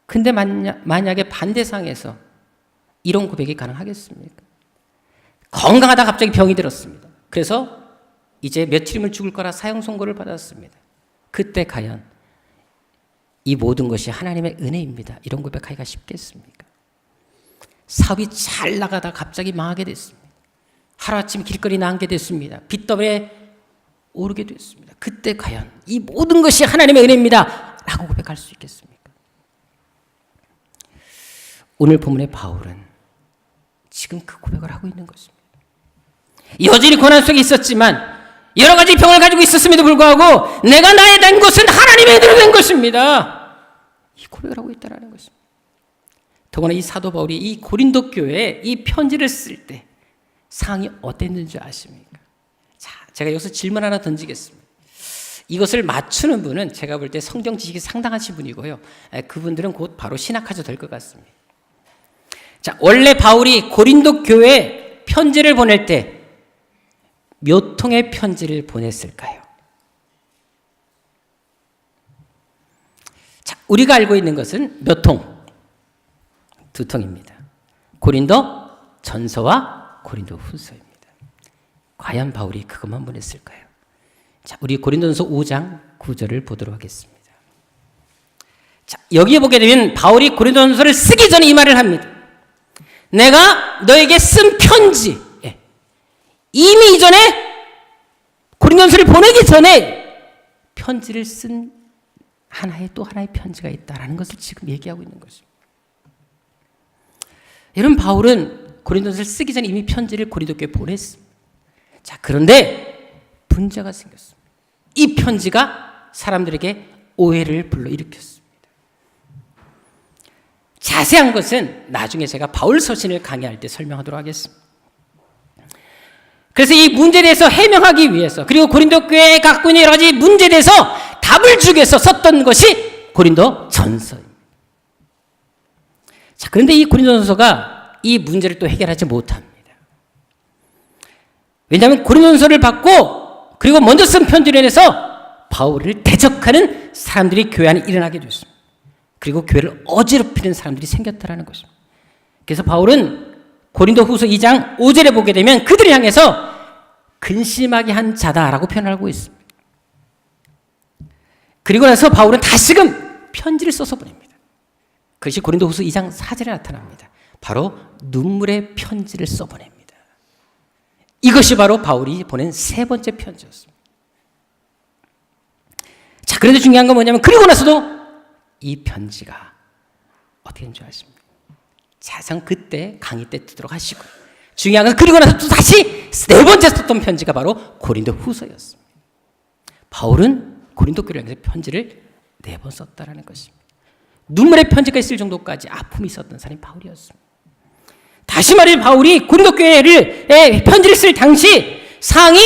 Speaker 4: 근데 만약에 반대상에서 이런 고백이 가능하겠습니까? 건강하다 갑자기 병이 들었습니다. 그래서 이제 며칠이면 죽을 거라 사형 선고를 받았습니다. 그때 과연 이 모든 것이 하나님의 은혜입니다. 이런 고백하기가 쉽겠습니까? 사업이 잘 나가다 갑자기 망하게 됐습니다. 하루아침 길거리 나앉게 됐습니다. 빚더미에 오르게 됐습니다. 그때 과연 이 모든 것이 하나님의 은혜입니다. 라고 고백할 수 있겠습니까? 오늘 본문의 바울은 지금 그 고백을 하고 있는 것입니다. 여전히 고난 속에 있었지만 여러 가지 병을 가지고 있었음에도 불구하고 내가 나의 된 것은 하나님의 은혜로 된 것입니다. 이 고백을 하고 있다는 것입니다. 더구나 이 사도 바울이 이 고린도 교회에 이 편지를 쓸 때 상황이 어땠는지 아십니까? 자, 제가 여기서 질문 하나 던지겠습니다. 이것을 맞추는 분은 제가 볼 때 성경 지식이 상당하신 분이고요. 그분들은 곧 바로 신학하셔도 될 것 같습니다. 자, 원래 바울이 고린도 교회에 편지를 보낼 때 몇 통의 편지를 보냈을까요? 자, 우리가 알고 있는 것은 몇 통? 2통입니다. 고린도 전서와 고린도 후서입니다. 과연 바울이 그것만 보냈을까요? 자, 우리 고린도전서 5장 9절을 보도록 하겠습니다. 자, 여기에 보게 되면 바울이 고린도전서를 쓰기 전에 이 말을 합니다. 내가 너에게 쓴 편지, 이미 이전에 고린도전서를 보내기 전에 편지를 쓴 하나의 또 하나의 편지가 있다라는 것을 지금 얘기하고 있는 것입니다. 여러분, 바울은 고린도서를 쓰기 전에 이미 편지를 고린도 교회에 보냈습니다. 자, 그런데 문제가 생겼습니다. 이 편지가 사람들에게 오해를 불러일으켰습니다. 자세한 것은 나중에 제가 바울 서신을 강의할 때 설명하도록 하겠습니다. 그래서 이 문제에 대해서 해명하기 위해서, 그리고 고린도 교회에 갖고 있는 여러 가지 문제에 대해서 답을 주기 위해서 썼던 것이 고린도 전서입니다. 자, 그런데 이 고린도 전서가 이 문제를 또 해결하지 못합니다. 왜냐하면 고린도 전서를 받고 그리고 먼저 쓴 편지로 인해서 바울을 대적하는 사람들이 교회 안에 일어나게 됐습니다. 그리고 교회를 어지럽히는 사람들이 생겼다는 것입니다. 그래서 바울은 고린도 후서 2장 5절에 보게 되면 그들을 향해서 근심하게 한 자다라고 표현하고 있습니다. 그리고 나서 바울은 다시금 편지를 써서 보냅니다. 그것이 고린도 후서 2장 4절에 나타납니다. 바로 눈물의 편지를 써보냅니다. 이것이 바로 바울이 보낸 세 번째 편지였습니다. 자, 그런데 중요한 건 뭐냐면 그리고 나서도 이 편지가 어떻게 된 줄 아십니까? 자상 그때 강의 때 듣도록 하시고, 중요한 건 그리고 나서 또 다시 네 번째 썼던 편지가 바로 고린도 후서였습니다. 바울은 고린도 교회를 향해서 편지를 4번 썼다라는 것입니다. 눈물의 편지가 있을 정도까지 아픔이 있었던 사람이 바울이었습니다. 다시 말해 바울이 고린도 교회에 편지를 쓸 당시 상황이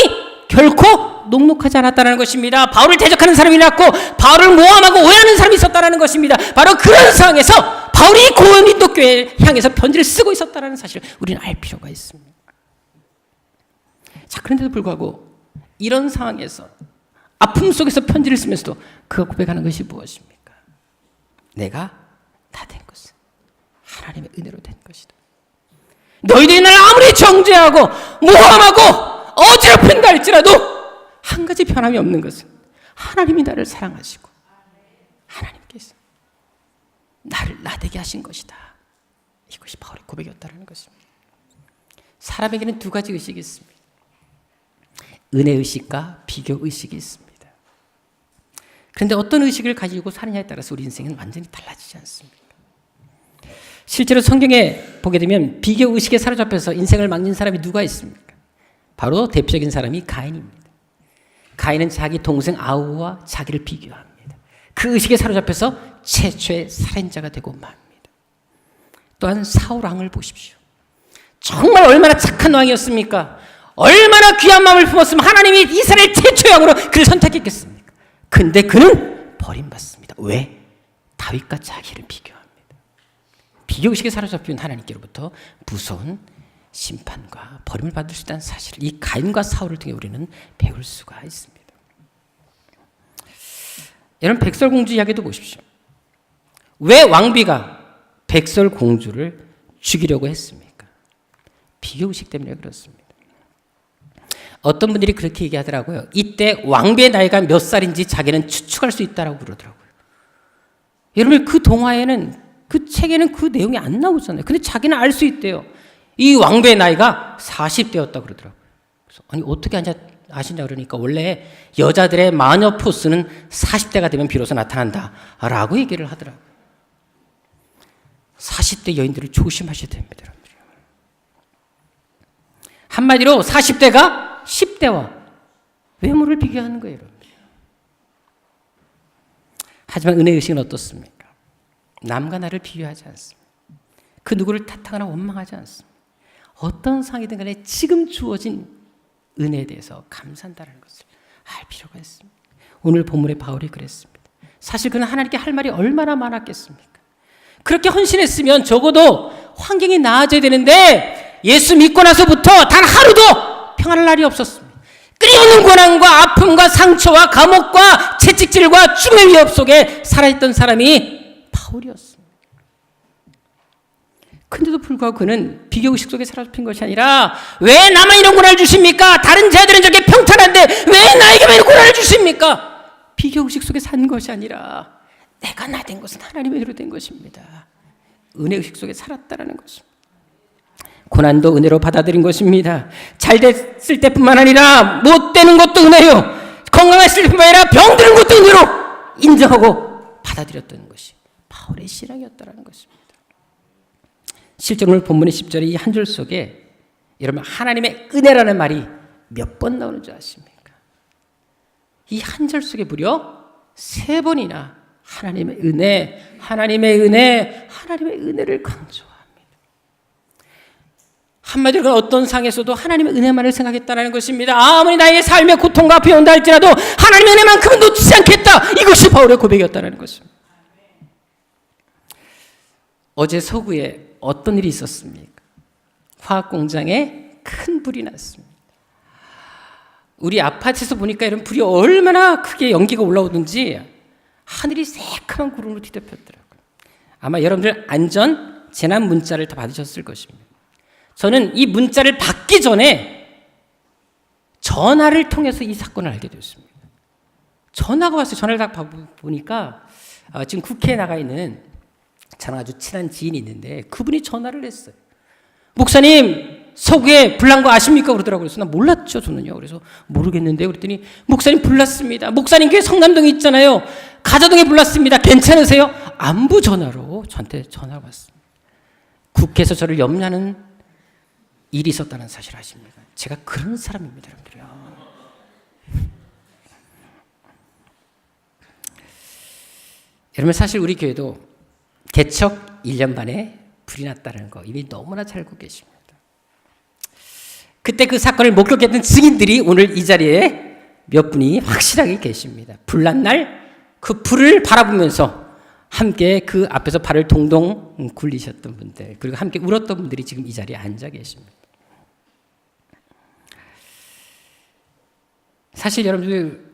Speaker 4: 결코 녹록하지 않았다는 것입니다. 바울을 대적하는 사람이 있었고 바울을 모함하고 오해하는 사람이 있었다는 것입니다. 바로 그런 상황에서 바울이 고린도 교회를 향해서 편지를 쓰고 있었다는 사실을 우리는 알 필요가 있습니다. 자, 그런데도 불구하고 이런 상황에서 아픔 속에서 편지를 쓰면서도 그가 고백하는 것이 무엇입니까? 내가 다 된 것은 하나님의 은혜로 된 것이다. 너희들이 나를 아무리 정죄하고 모함하고 어지럽힌다 할지라도 한 가지 변함이 없는 것은 하나님이 나를 사랑하시고 하나님께서 나를 나되게 하신 것이다. 이것이 바울의 고백이었다는 것입니다. 사람에게는 두 가지 의식이 있습니다. 은혜의식과 비교의식이 있습니다. 그런데 어떤 의식을 가지고 사느냐에 따라서 우리 인생은 완전히 달라지지 않습니다. 실제로 성경에 보게 되면 비교의식에 사로잡혀서 인생을 망친 사람이 누가 있습니까? 바로 대표적인 사람이 가인입니다. 가인은 자기 동생 아우와 자기를 비교합니다. 그 의식에 사로잡혀서 최초의 살인자가 되고 맙니다. 또한 사울 왕을 보십시오. 정말 얼마나 착한 왕이었습니까? 얼마나 귀한 마음을 품었으면 하나님이 이스라엘 최초의 왕으로 그를 선택했겠습니까? 근데 그는 버림받습니다. 왜? 다윗과 자기를 비교합니다. 비교의식에 사로잡힌 하나님께로부터 무서운 심판과 버림을 받을 수 있다는 사실을 이 가인과 사울을 통해 우리는 배울 수가 있습니다. 여러분, 백설공주 이야기도 보십시오. 왜 왕비가 백설공주를 죽이려고 했습니까? 비교의식 때문에 그렇습니다. 어떤 분들이 그렇게 얘기하더라고요. 이때 왕비의 나이가 몇 살인지 자기는 추측할 수 있다고 그러더라고요. 여러분, 그 동화에는, 그 책에는 그 내용이 안 나오잖아요. 근데 자기는 알 수 있대요. 이 왕비의 나이가 40대였다고 그러더라고요. 그래서 아니 어떻게 아시냐 그러니까 원래 여자들의 마녀 포스는 40대가 되면 비로소 나타난다라고 얘기를 하더라고요. 40대 여인들을 조심하셔야 됩니다, 여러분들. 한마디로 40대가 10대와 외모를 비교하는 거예요, 여러분들. 하지만 은혜의식은 어떻습니까? 남과 나를 비교하지 않습니다. 그 누구를 탓하거나 원망하지 않습니다. 어떤 상황이든 간에 지금 주어진 은혜에 대해서 감사한다는 것을 알 필요가 있습니다. 오늘 본문의 바울이 그랬습니다. 사실 그는 하나님께 할 말이 얼마나 많았겠습니까? 그렇게 헌신했으면 적어도 환경이 나아져야 되는데 예수 믿고 나서부터 단 하루도 평안할 날이 없었습니다. 끊임없는 고난과 아픔과 상처와 감옥과 채찍질과 죽음의 위협 속에 살아있던 사람이 바울이었습니다. 근데도 불구하고 그는 비교의식 속에 사로잡힌 것이 아니라 왜 나만 이런 고난을 주십니까? 다른 자들은 저렇게 평탄한데 왜 나에게만 이런 고난을 주십니까? 비교의식 속에 산 것이 아니라 내가 나 된 것은 하나님의 은혜로 된 것입니다. 은혜의식 속에 살았다라는 것입니다. 고난도 은혜로 받아들인 것입니다. 잘 됐을 때뿐만 아니라 못 되는 것도 은혜요. 건강했을 때뿐만 아니라 병드는 것도 은혜로 인정하고 받아들였던 것이 바울의 신앙이었다는 것입니다. 실제로 오늘 본문의 10절의 이 한 줄 속에 여러분 하나님의 은혜라는 말이 몇 번 나오는 줄 아십니까? 이 한 절 속에 무려 3번이나 하나님의 은혜, 하나님의 은혜, 하나님의 은혜를 강조합니다. 한마디로 어떤 상에서도 하나님의 은혜만을 생각했다는 것입니다. 아무리 나의 삶에 고통과 앞이 온다 할지라도 하나님의 은혜만큼은 놓치지 않겠다. 이것이 바울의 고백이었다는 것입니다. 어제 서구에 어떤 일이 있었습니까? 화학 공장에 큰 불이 났습니다. 우리 아파트에서 보니까 이런 불이 얼마나 크게 연기가 올라오든지 하늘이 새카만 구름으로 뒤덮였더라고요. 아마 여러분들 안전 재난 문자를 다 받으셨을 것입니다. 저는 이 문자를 받기 전에 전화를 통해서 이 사건을 알게 되었습니다. 전화가 왔어요. 전화를 딱 보니까 지금 국회에 나가 있는 저랑 아주 친한 지인이 있는데 그분이 전화를 했어요. 목사님 서구에 불난 거 아십니까? 그러더라고요. 그래서 나 몰랐죠 저는요. 그래서 모르겠는데 그랬더니 목사님 불났습니다. 목사님 교회 성남동에 있잖아요. 가자동에 불났습니다. 괜찮으세요? 안부 전화로 저한테 전화가 왔습니다. 국회에서 저를 염려하는 일이 있었다는 사실 아십니까? 제가 그런 사람입니다, 여러분들요. 여러분 사실 우리 교회도 개척 1년 만에 불이 났다는 거 이미 너무나 잘 알고 계십니다. 그때 그 사건을 목격했던 증인들이 오늘 이 자리에 몇 분이 확실하게 계십니다. 불난 날 그 불을 바라보면서 함께 그 앞에서 발을 동동 굴리셨던 분들 그리고 함께 울었던 분들이 지금 이 자리에 앉아 계십니다. 사실 여러분들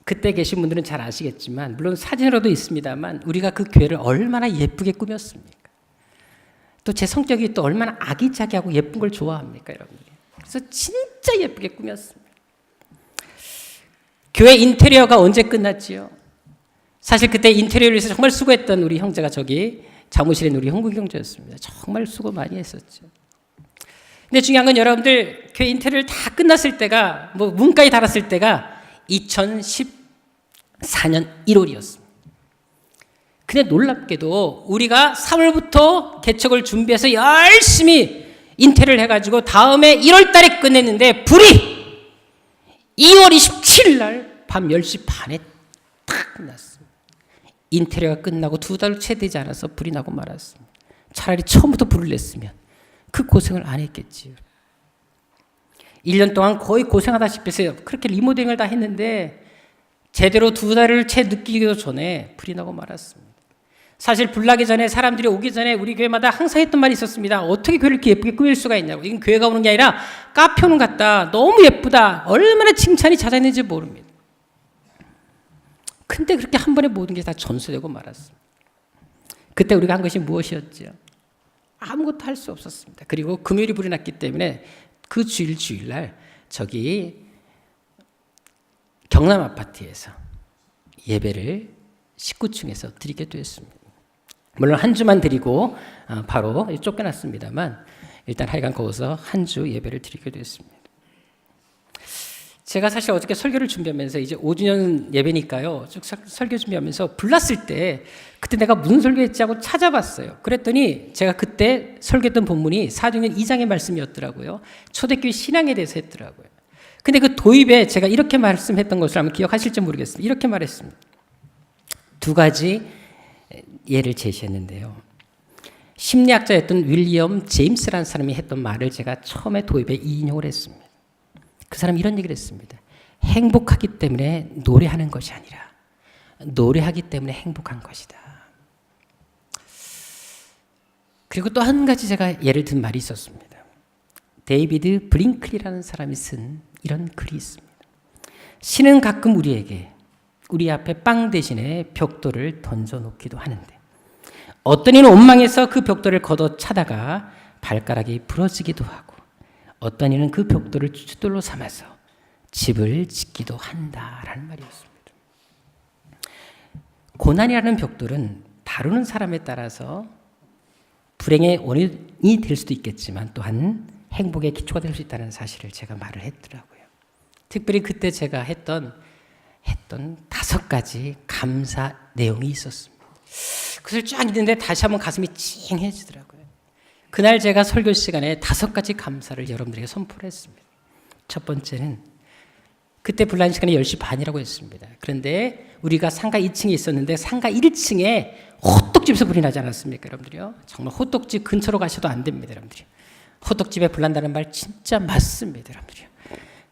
Speaker 4: 그때 계신 분들은 잘 아시겠지만 물론 사진으로도 있습니다만 우리가 그 교회를 얼마나 예쁘게 꾸몄습니까? 또 제 성격이 또 얼마나 아기자기하고 예쁜 걸 좋아합니까 여러분들이? 그래서 진짜 예쁘게 꾸몄습니다. 교회 인테리어가 언제 끝났지요? 사실 그때 인테리어를 위해서 정말 수고했던 우리 형제가 저기 사무실에 있는 우리 형국 형제였습니다. 정말 수고 많이 했었죠. 근데 중요한 건 여러분들 교회 인테리어를 다 끝났을 때가 뭐 문까지 달았을 때가 2014년 1월이었습니다. 근데 놀랍게도 우리가 3월부터 개척을 준비해서 열심히 인테리어를 해가지고 다음에 1월 달에 끝냈는데 불이 2월 27일 날 밤 10시 반에 탁 났습니다. 인테리어가 끝나고 2달 채 되지 않아서 불이 나고 말았습니다. 차라리 처음부터 불을 냈으면 그 고생을 안 했겠지요. 1년 동안 거의 고생하다시피 해서 그렇게 리모델링을 다 했는데 제대로 2달을 채 느끼기도 전에 불이 나고 말았습니다. 사실 불 나기 전에 사람들이 오기 전에 우리 교회마다 항상 했던 말이 있었습니다. 어떻게 교회를 이렇게 예쁘게 꾸밀 수가 있냐고. 이건 교회가 오는 게 아니라 카페 오는 것 같다. 너무 예쁘다. 얼마나 칭찬이 잦아있는지 모릅니다. 근데 그렇게 한 번에 모든 게 다 전수되고 말았습니다. 그때 우리가 한 것이 무엇이었죠? 아무것도 할 수 없었습니다. 그리고 금요일이 불이 났기 때문에 그 주일날 저기 경남 아파트에서 예배를 19층에서 드리게 되었습니다. 물론 한 주만 드리고 바로 쫓겨났습니다만 일단 하여간 거기서 한 주 예배를 드리게 되었습니다. 제가 사실 어저께 설교를 준비하면서 이제 5주년 예배니까요. 쭉 설교 준비하면서 불났을 때 그때 내가 무슨 설교했지 하고 찾아봤어요. 그랬더니 제가 그때 설교했던 본문이 사도행전 2장의 말씀이었더라고요. 초대교회 신앙에 대해서 했더라고요. 근데 그 도입에 제가 이렇게 말씀했던 것을 아마 기억하실지 모르겠습니다. 이렇게 말했습니다. 2가지 예를 제시했는데요. 심리학자였던 윌리엄 제임스라는 사람이 했던 말을 제가 처음에 도입에 인용을 했습니다. 그 사람이 이런 얘기를 했습니다. 행복하기 때문에 노래하는 것이 아니라 노래하기 때문에 행복한 것이다. 그리고 또 한 가지 제가 예를 든 말이 있었습니다. 데이비드 브링클이라는 사람이 쓴 이런 글이 있습니다. 신은 가끔 우리에게 우리 앞에 빵 대신에 벽돌을 던져놓기도 하는데 어떤 이는 원망해서 그 벽돌을 걷어차다가 발가락이 부러지기도 하고 어떤 이는 그 벽돌을 주돌로 삼아서 집을 짓기도 한다라는 말이었습니다. 고난이라는 벽돌은 다루는 사람에 따라서 불행의 원인이 될 수도 있겠지만 또한 행복의 기초가 될 수 있다는 사실을 제가 말을 했더라고요. 특별히 그때 제가 했던 했던 5가지 감사 내용이 있었습니다. 그것을 쫙 읽는데 다시 한번 가슴이 찡해지더라고요. 그날 제가 설교 시간에 5가지 감사를 여러분들에게 선포를 했습니다. 첫 번째는 그때 불난 시간이 10시 반이라고 했습니다. 그런데 우리가 상가 2층에 있었는데 상가 1층에 호떡집에서 불이 나지 않았습니까, 여러분들이요? 정말 호떡집 근처로 가셔도 안 됩니다, 여러분들이. 호떡집에 불 난다는 말 진짜 맞습니다, 여러분들이요.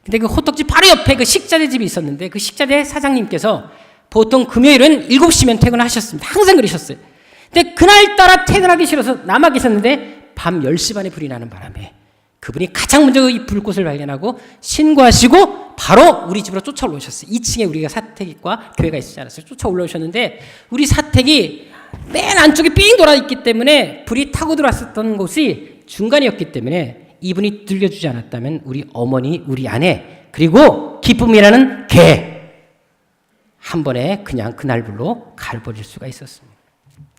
Speaker 4: 근데 그 호떡집 바로 옆에 그 식자재 집이 있었는데 그 식자재 사장님께서 보통 금요일은 7시면 퇴근하셨습니다. 항상 그러셨어요. 근데 그날따라 퇴근하기 싫어서 남아 계셨는데 밤 10시 반에 불이 나는 바람에 그분이 가장 먼저 이 불꽃을 발견하고 신고하시고 바로 우리 집으로 쫓아 올라오셨어요. 2층에 우리가 사택과 교회가 있지 않았어요. 쫓아 올라오셨는데 우리 사택이 맨 안쪽에 삥 돌아 있기 때문에 불이 타고 들어왔었던 곳이 중간이었기 때문에 이분이 들려주지 않았다면 우리 어머니, 우리 아내, 그리고 기쁨이라는 개 한 번에 그냥 그날 불로 갈버릴 수가 있었습니다.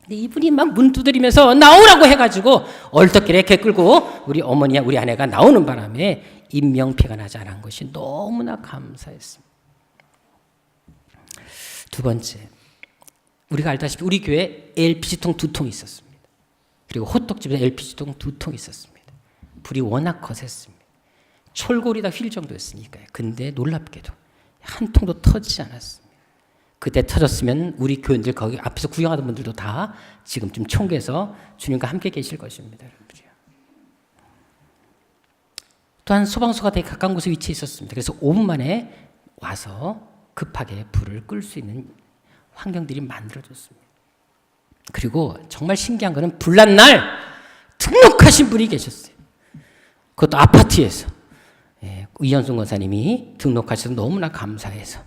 Speaker 4: 근데 이분이 막 문 두드리면서 나오라고 해가지고 얼떨결에 개 끌고 우리 어머니와 우리 아내가 나오는 바람에 인명피해가 나지 않은 것이 너무나 감사했습니다. 두 번째, 우리가 알다시피 우리 교회에 LPG통 2통 있었습니다. 그리고 호떡집에 LPG통 2통 있었습니다. 불이 워낙 거셌습니다. 철골이 다 휠 정도였으니까요. 근데 놀랍게도 한 통도 터지지 않았습니다. 그때 터졌으면 우리 교인들 거기 앞에서 구경하던 분들도 다 지금쯤 총계해서 주님과 함께 계실 것입니다. 여러분들이요. 또한 소방서가 되게 가까운 곳에 위치해 있었습니다. 그래서 5분 만에 와서 급하게 불을 끌 수 있는 환경들이 만들어졌습니다. 그리고 정말 신기한 거는 불난 날 등록하신 분이 계셨어요. 그것도 아파트에서. 이현순 권사님이 등록하셔서 너무나 감사해서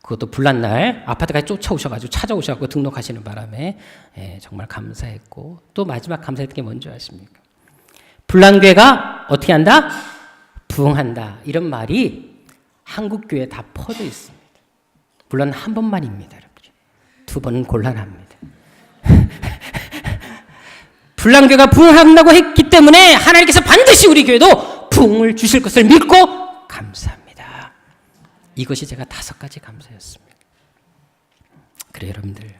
Speaker 4: 그것도 불난 날 아파트까지 쫓아오셔가지고 찾아오셔가지고 등록하시는 바람에 정말 감사했고 또 마지막 감사했던 게 뭔지 아십니까? 불난 교회가 어떻게 한다? 부흥한다. 이런 말이 한국 교회에 다 퍼져 있습니다. 물론 한 번만입니다. 두 번은 곤란합니다. 불난 교회가 부흥한다고 했기 때문에 하나님께서 반드시 우리 교회도 부흥을 주실 것을 믿고 감사합니다. 이것이 제가 5가지 감사였습니다. 그래 여러분들,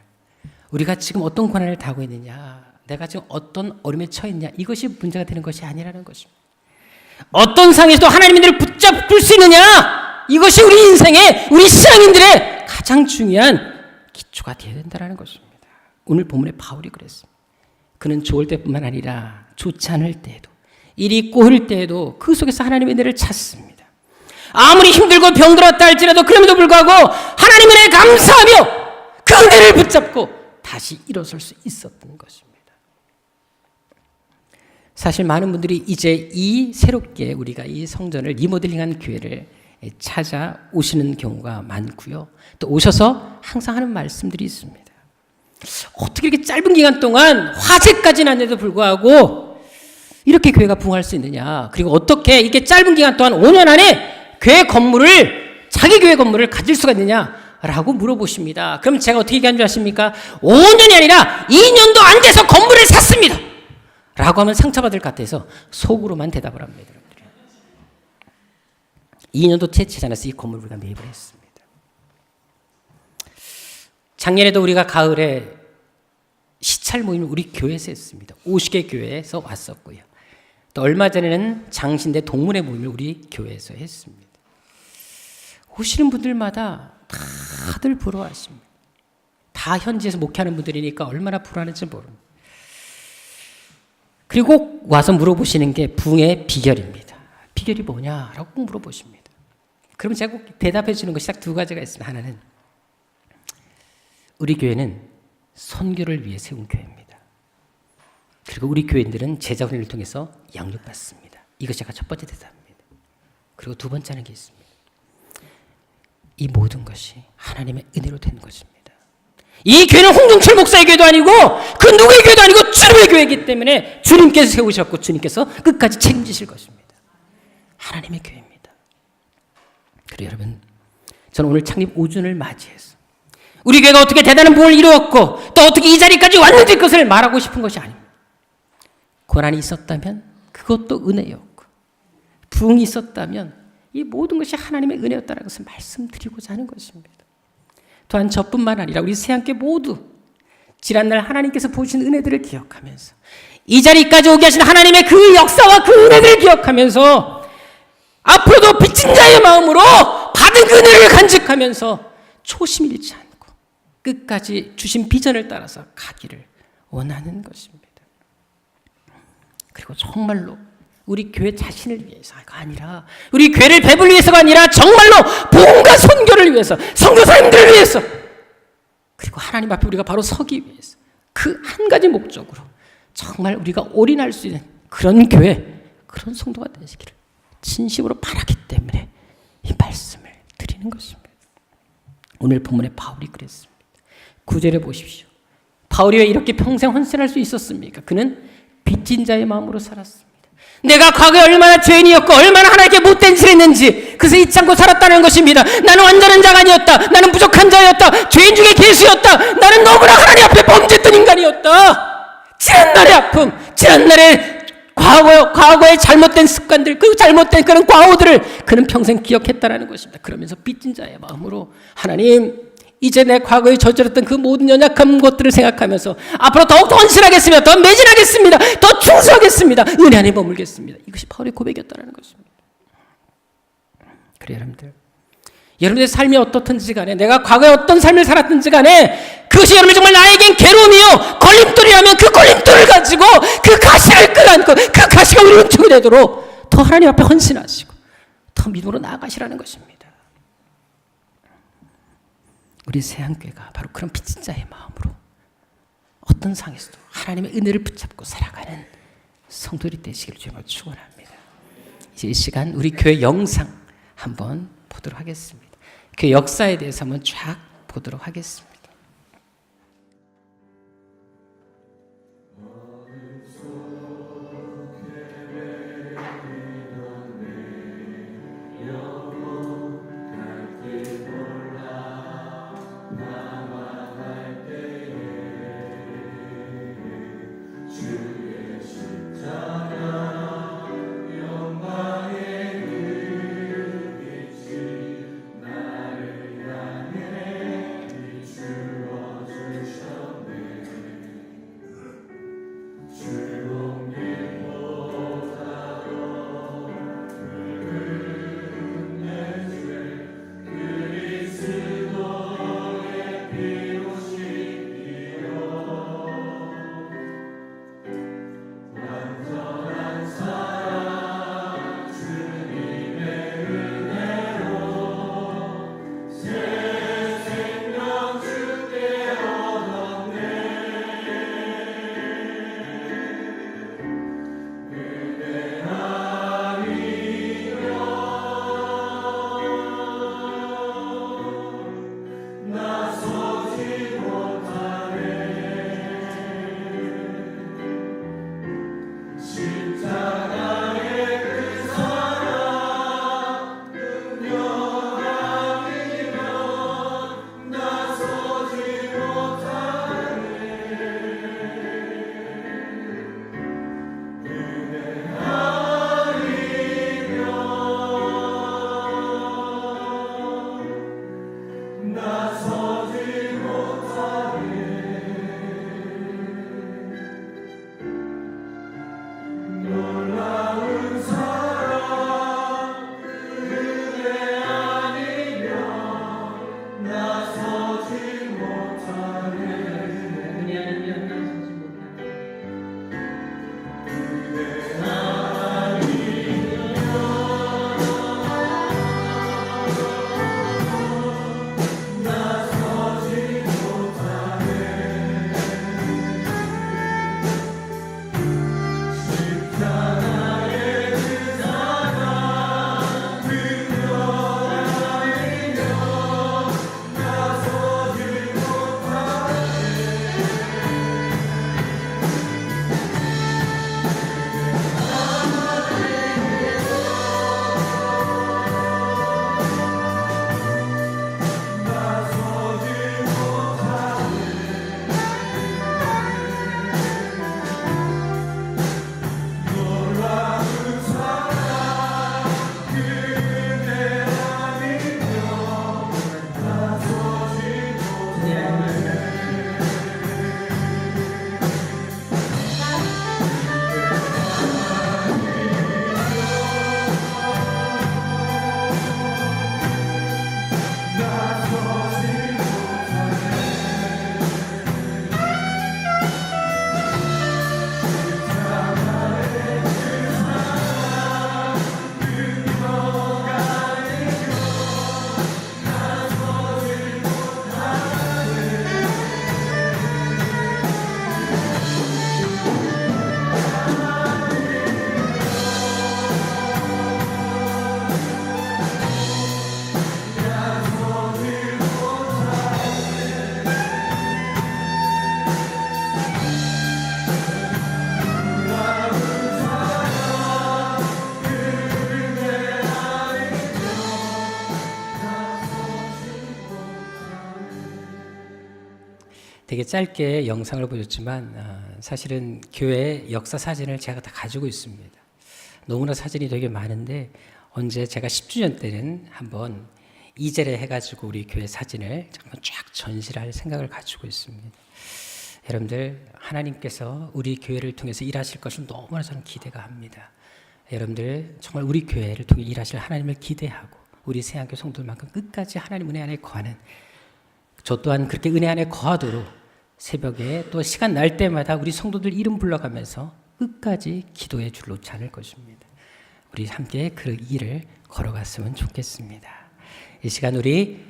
Speaker 4: 우리가 지금 어떤 고난을 당하고 있느냐, 내가 지금 어떤 어려움에 처했냐, 이것이 문제가 되는 것이 아니라는 것입니다. 어떤 상황에서도 하나님의 붙잡을 수 있느냐, 이것이 우리 인생의, 우리 신앙인들의 가장 중요한 기초가 되어야 된다는 것입니다. 오늘 본문에 바울이 그랬습니다. 그는 좋을 때뿐만 아니라 좋지 않을 때에도, 일이 꼬일 때에도 그 속에서 하나님의 은혜를 찾습니다. 아무리 힘들고 병들었다 할지라도 그럼에도 불구하고 하나님의 은혜에 감사하며 그 은혜를 붙잡고 다시 일어설 수 있었던 것입니다. 사실 많은 분들이 이제 이 새롭게 우리가 이 성전을 리모델링한 교회를 찾아오시는 경우가 많고요. 또 오셔서 항상 하는 말씀들이 있습니다. 어떻게 이렇게 짧은 기간 동안 화재까지 났는데도 불구하고 이렇게 교회가 부흥할 수 있느냐, 그리고 어떻게 이렇게 짧은 기간 동안 5년 안에 교회 건물을, 자기 교회 건물을 가질 수가 있느냐라고 물어보십니다. 그럼 제가 어떻게 얘기한 줄 아십니까? 5년이 아니라 2년도 안 돼서 건물을 샀습니다 라고 하면 상처받을 것 같아서 속으로만 대답을 합니다. 2년도 채 지나서 이 건물을 우리가 매입을 했습니다. 작년에도 우리가 가을에 시찰 모임을 우리 교회에서 했습니다. 50개 교회에서 왔었고요. 또 얼마 전에는 장신대 동문회 모임을 우리 교회에서 했습니다. 오시는 분들마다 다들 부러워하십니다. 다 현지에서 목회하는 분들이니까 얼마나 부러워하는지 모릅니다. 그리고 와서 물어보시는 게 부흥의 비결입니다. 비결이 뭐냐라고 물어보십니다. 그럼 제가 꼭 대답해 주는 것이 딱 2가지가 있습니다. 하나는 우리 교회는 선교를 위해 세운 교회입니다. 그리고 우리 교인들은 제자 훈련을 통해서 양육받습니다. 이것이 제가 첫 번째 대답입니다. 그리고 2번째 하는 게 있습니다. 이 모든 것이 하나님의 은혜로 된 것입니다. 이 교회는 홍종철 목사의 교회도 아니고 그 누구의 교회도 아니고 주님의 교회이기 때문에 주님께서 세우셨고 주님께서 끝까지 책임지실 것입니다. 하나님의 교회입니다. 그리고 여러분, 저는 오늘 창립 5주년을 맞이해서 우리 교회가 어떻게 대단한 부흥을 이루었고 또 어떻게 이 자리까지 왔는지 그것을 말하고 싶은 것이 아닙니다. 고난이 있었다면 그것도 은혜였고 부흥이 있었다면 이 모든 것이 하나님의 은혜였다는 것을 말씀드리고자 하는 것입니다. 또한 저뿐만 아니라 우리 새함께 모두 지난날 하나님께서 보신 은혜들을 기억하면서 이 자리까지 오게 하신 하나님의 그 역사와 그 은혜들을 기억하면서 앞으로도 빚진 자의 마음으로 받은 그 은혜를 간직하면서 초심 잃지 않고 끝까지 주신 비전을 따라서 가기를 원하는 것입니다. 그리고 정말로 우리 교회 자신을 위해서가 아니라 우리 교회를 배불리 위해서가 아니라 정말로 복음과 선교를 위해서 선교사님들을 위해서 그리고 하나님 앞에 우리가 바로 서기 위해서 그 한 가지 목적으로 정말 우리가 올인할 수 있는 그런 교회, 그런 성도가 되시기를 진심으로 바라기 때문에 이 말씀을 드리는 것입니다. 오늘 본문에 바울이 그랬습니다. 9절에 보십시오. 바울이 왜 이렇게 평생 헌신할 수 있었습니까? 그는 빚진 자의 마음으로 살았습니다. 내가 과거에 얼마나 죄인이었고 얼마나 하나님께 못된 짓을 했는지 그래서 잊지 않고 살았다는 것입니다. 나는 완전한 자가 아니었다. 나는 부족한 자였다. 죄인 중에 괴수였다. 나는 너무나 하나님 앞에 범죄했던 인간이었다. 지난날의 아픔, 지난날의 과거의 잘못된 습관들, 그 잘못된 그런 과오들을 그는 평생 기억했다라는 것입니다. 그러면서 빚진 자의 마음으로 하나님 이제 내 과거에 저질렀던 그 모든 연약한 것들을 생각하면서 앞으로 더욱더 헌신하겠습니다. 더 매진하겠습니다. 더 충수하겠습니다. 은혜 안에 머물겠습니다. 이것이 바울의 고백이었다는 것입니다. 그래요, 여러분들의 삶이 어떻든지 간에 내가 과거에 어떤 삶을 살았든지 간에 그것이 여러분 정말 나에겐 괴로움이요 걸림돌이라면 그 걸림돌을 가지고 그 가시를 끌어안고 그 가시가 우리 은총이 되도록 더 하나님 앞에 헌신하시고 더 믿음으로 나아가시라는 것입니다. 우리 새한교회가 바로 그런 빚진 자의 마음으로 어떤 상에서도 하나님의 은혜를 붙잡고 살아가는 성도들이 되시기를 주님으로 축원합니다. 이제 이 시간 우리 교회 영상 한번 보도록 하겠습니다. 교회 역사에 대해서 한번 쫙 보도록 하겠습니다. 되게 짧게 영상을 보셨지만 사실은 교회 역사 사진을 제가 다 가지고 있습니다. 너무나 사진이 되게 많은데 언제 제가 10주년 때는 한번 이제래 해가지고 우리 교회 사진을 한번 쫙 전시를 할 생각을 가지고 있습니다. 여러분들 하나님께서 우리 교회를 통해서 일하실 것을 너무나 저는 기대가 합니다. 여러분들 정말 우리 교회를 통해 일하실 하나님을 기대하고 우리 새한교 성도들만큼 끝까지 하나님 은혜 안에 거하는, 저 또한 그렇게 은혜 안에 거하도록 새벽에 또 시간 날 때마다 우리 성도들 이름 불러가면서 끝까지 기도의 줄 놓지 않을 것입니다. 우리 함께 그 일을 걸어갔으면 좋겠습니다. 이 시간 우리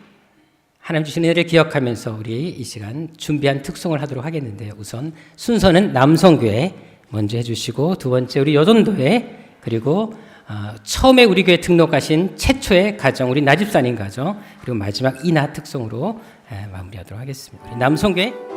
Speaker 4: 하나님 주신 은혜를 기억하면서 우리 이 시간 준비한 특송을 하도록 하겠는데요. 우선 순서는 남성교회 먼저 해주시고, 두 번째 우리 여전도회, 그리고 처음에 우리 교회 등록하신 최초의 가정 우리 나집사님 가정, 그리고 마지막 이나 특송으로 마무리하도록 하겠습니다. 우리 남성교회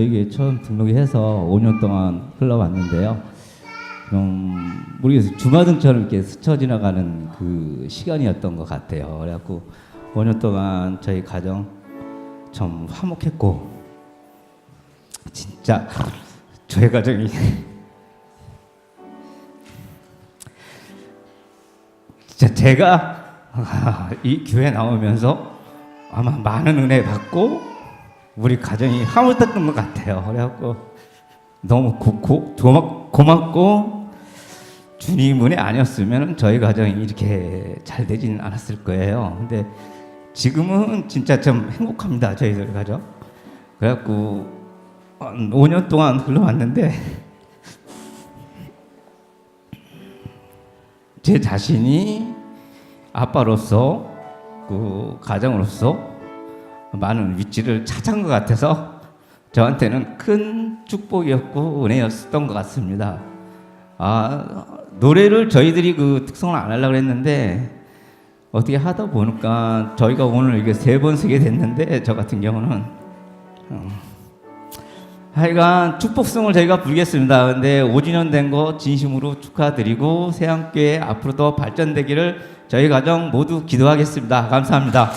Speaker 5: 저희 교회 처음 등록해서 5년 동안 흘러왔는데요. 모르겠어요. 주마등처럼 이렇게 스쳐 지나가는 그 시간이었던 것 같아요. 그래갖고 5년 동안 저희 가정 좀 화목했고, 진짜 저희 가정이 진짜 제가 이 교회 나오면서 아마 많은 은혜 받고 우리 가정이 화목했던 것 같아요. 그래갖고 너무 고맙고 주님 은혜 아니었으면 저희 가정이 이렇게 잘 되지는 않았을 거예요. 근데 지금은 진짜 좀 행복합니다. 저희들 가정. 그래갖고 5년 동안 흘러왔는데 제 자신이 아빠로서 그 가정으로서 많은 위치를 차지한 것 같아서 저한테는 큰 축복이었고 은혜였던 것 같습니다. 노래를 저희들이 그 특성을 안 하려고 했는데 어떻게 하다 보니까 저희가 오늘 이게 3번 쓰게 됐는데, 저 같은 경우는 하여간 축복송을 저희가 부르겠습니다. 근데 5주년 된 거 진심으로 축하드리고 새함교회 앞으로 더 발전되기를 저희 가정 모두 기도하겠습니다. 감사합니다.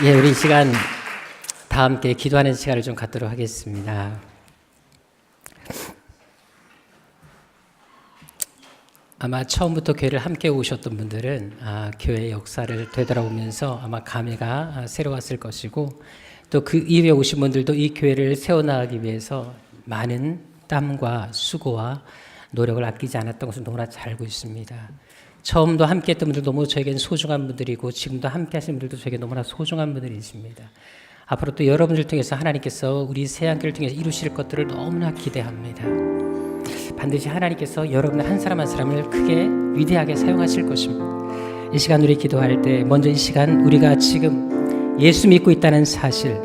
Speaker 4: 예, 우리 이 시간 다 함께 기도하는 시간을 좀 갖도록 하겠습니다. 아마 처음부터 교회를 함께 오셨던 분들은 교회의 역사를 되돌아보면서 아마 감회가 새로웠을 것이고, 또 그 이후에 오신 분들도 이 교회를 세워나가기 위해서 많은 땀과 수고와 노력을 아끼지 않았던 것을 너무나 잘 알고 있습니다. 처음도 함께 했던 분들 너무 저에겐 소중한 분들이고, 지금도 함께 하시는 분들도 저에게 너무나 소중한 분들이십니다. 앞으로 또 여러분들 통해서 하나님께서 우리 새한교를 통해서 이루실 것들을 너무나 기대합니다. 반드시 하나님께서 여러분들 한 사람 한 사람을 크게 위대하게 사용하실 것입니다. 이 시간 우리 기도할 때 먼저 이 시간 우리가 지금 예수 믿고 있다는 사실,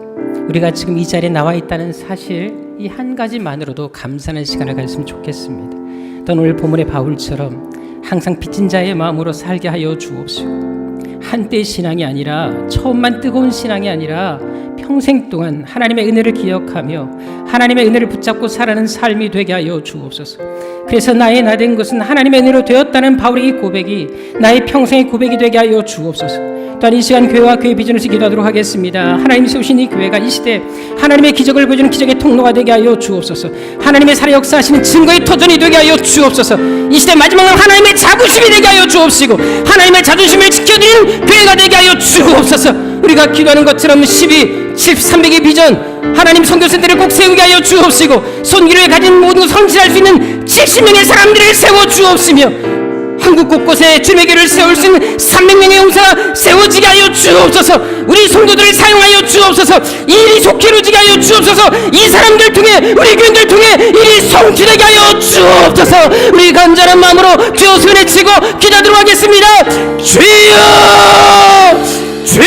Speaker 4: 우리가 지금 이 자리에 나와 있다는 사실, 이 한 가지만으로도 감사하는 시간을 가졌으면 좋겠습니다. 또 오늘 본문의 바울처럼 항상 빚진 자의 마음으로 살게 하여 주옵시고, 한때의 신앙이 아니라, 처음만 뜨거운 신앙이 아니라 평생 동안 하나님의 은혜를 기억하며 하나님의 은혜를 붙잡고 살아가는 삶이 되게 하여 주옵소서. 그래서 나의 나된 것은 하나님의 은혜로 되었다는 바울의 이 고백이 나의 평생의 고백이 되게 하여 주옵소서. 또한 이 시간 교회와 교회 비전을 기도하도록 하겠습니다. 하나님이 세우신 이 교회가 이 시대 하나님의 기적을 보여주는 기적의 통로가 되게 하여 주옵소서. 하나님의 살아 역사하시는 증거의 터전이 되게 하여 주옵소서. 이 시대 마지막은 하나님의 자부심이 되게 하여 주옵시고, 하나님의 자존심을 지켜드리는 교회가 되게 하여 주옵소서. 우리가 기도하는 것처럼 12, 1300의 비전, 하나님 선교센터를 꼭 세우게 하여 주옵시고, 손기로에 가진 모든 성실할 수 있는 70명의 사람들을 세워 주옵시며, 한국 곳곳에 주님의 교회를 세울 수 있는 300명의 용사가 세워지게 하여 주옵소서. 우리 성도들을 사용하여 주옵소서. 이 일이 속히 이루어지게 하여 주옵소서. 이 사람들 통해, 우리 교인들 통해 일이 성취되게 하여 주옵소서. 우리 간절한 마음으로 주여 손에 치고 기도하도록 하겠습니다. 주여, 주여,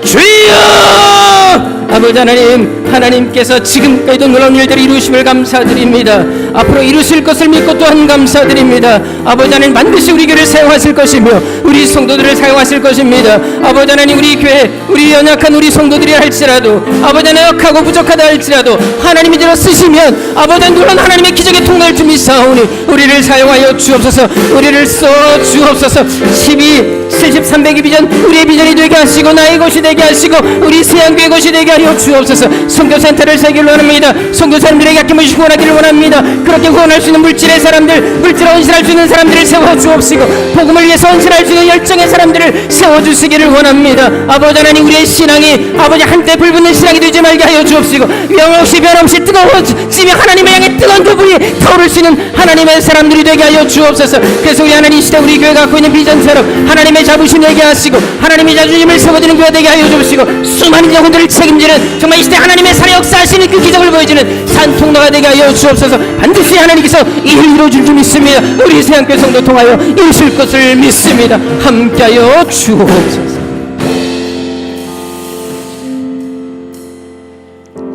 Speaker 4: 주여. 아버지 하나님, 하나님께서 지금까지도 놀라운 일들을 이루심을 감사드립니다. 앞으로 이루실 것을 믿고 또한 감사드립니다. 아버지 하나님, 반드시 우리 교회를 사용하실 것이며 우리 성도들을 사용하실 것입니다. 아버지 하나님, 우리 교회, 우리 연약한 우리 성도들이 할지라도, 아버지 하나님, 약하고 부족하다 할지라도 하나님이 들어 쓰시면 아버지 하나님, 놀라운 하나님의 기적의 통로를 줄 믿사오니 우리를 사용하여 주옵소서. 우리를 써 주옵소서. 12, 70, 300의 비전, 우리의 비전이 되게 하시고 나의 것이 되게 하시고 우리 세양교의 것이 되게 하여 주옵소서. 선교센터를 세기를 원합니다. 선교사님들에게 아낌없이 후원하기를 원합니다. 그렇게 후원할 수 있는 물질의 사람들, 물질을 헌신할 수 있는 사람들을 세워주옵시고, 복음을 위해서 헌신할 수 있는 열정의 사람들을 세워주시기를 원합니다. 아버지 하나님, 우리의 신앙이 아버지 한때 불붙는 신앙이 되지 말게 하여 주옵시고, 영없이 변함없이 뜨거워지며 하나님의 향해 뜨거운 그 불이 타오를 수 있는 하나님의 사람들이 되게 하여 주옵소서. 그래서 우리 하나님, 이 시대 우리 교회가 갖고 있는 비전처럼 하나님의 자부심 되게 하시고 하나님의 자존심을 세워주는 교회 되게 하여 주옵시고, 수많은 영혼들을 책임지는 정말 이 시대 하나님의 살아 역사하시는 그 기적을 보여주는 산통로가 되게 하여 주옵소서. 반드시 하나님께서 이를 이루어줄 줄 믿습니다. 우리 새한교회 성도 통하여 이루실 것을 믿습니다. 함께하여 주옵소서.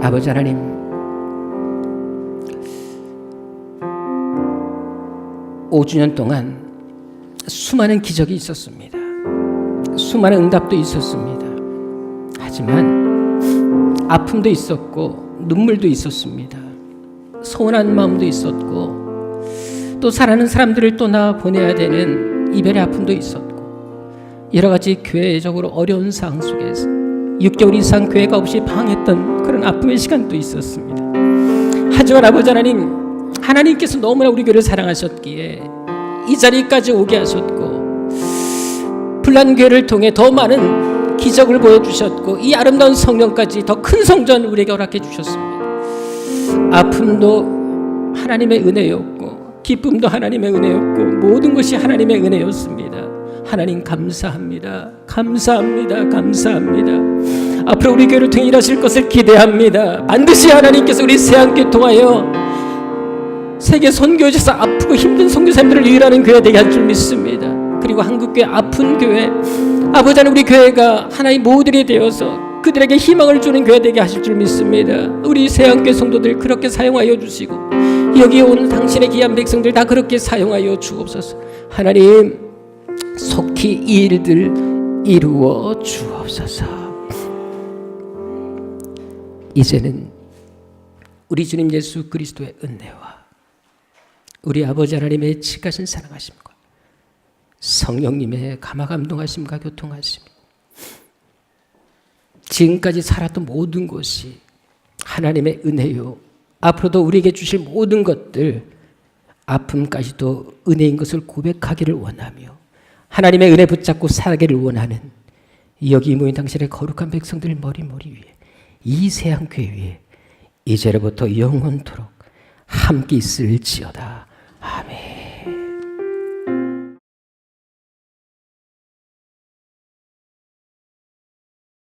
Speaker 4: 아버지 하나님, (5주년) 동안 수많은 기적이 있었습니다. 수많은 응답도 있었습니다. 하지만 아픔도 있었고 눈물도 있었습니다. 서운한 마음도 있었고, 또 사랑하는 사람들을 떠나 보내야 되는 이별의 아픔도 있었고, 여러 가지 교회적으로 어려운 상황 속에서 6개월 이상 교회가 없이 방했던 그런 아픔의 시간도 있었습니다. 하지만 아버지 하나님, 하나님께서 너무나 우리 교회를 사랑하셨기에 이 자리까지 오게 하셨고, 불란교회를 통해 더 많은 기적을 보여주셨고, 이 아름다운 성령까지 더 큰 성전 우리에게 허락해 주셨습니다. 아픔도 하나님의 은혜였고, 기쁨도 하나님의 은혜였고, 모든 것이 하나님의 은혜였습니다. 하나님 감사합니다. 감사합니다. 감사합니다. 앞으로 우리 교회를 통해 일하실 것을 기대합니다. 반드시 하나님께서 우리 새한교회 통하여 세계 선교지에서 아프고 힘든 선교사님들을 유일하는 교회 되게 할 줄 믿습니다. 그리고 한국교회 아픈 교회, 아버지 하나님, 우리 교회가 하나의 모델이 되어서 그들에게 희망을 주는 교회 되게 하실 줄 믿습니다. 우리 새한교회 성도들 그렇게 사용하여 주시고, 여기 온 당신의 귀한 백성들 다 그렇게 사용하여 주옵소서. 하나님, 속히 이 일들 이루어 주옵소서. 이제는 우리 주님 예수 그리스도의 은혜와 우리 아버지 하나님의 지가신 사랑하심과 성령님의 감화 감동하심과 교통하심, 지금까지 살았던 모든 것이 하나님의 은혜요. 앞으로도 우리에게 주실 모든 것들, 아픔까지도 은혜인 것을 고백하기를 원하며 하나님의 은혜 붙잡고 살기를 원하는 여기 모인 당신의 거룩한 백성들 머리 위에 이 세한교회 위에 이제로부터 영원토록 함께 있을지어다. 아멘.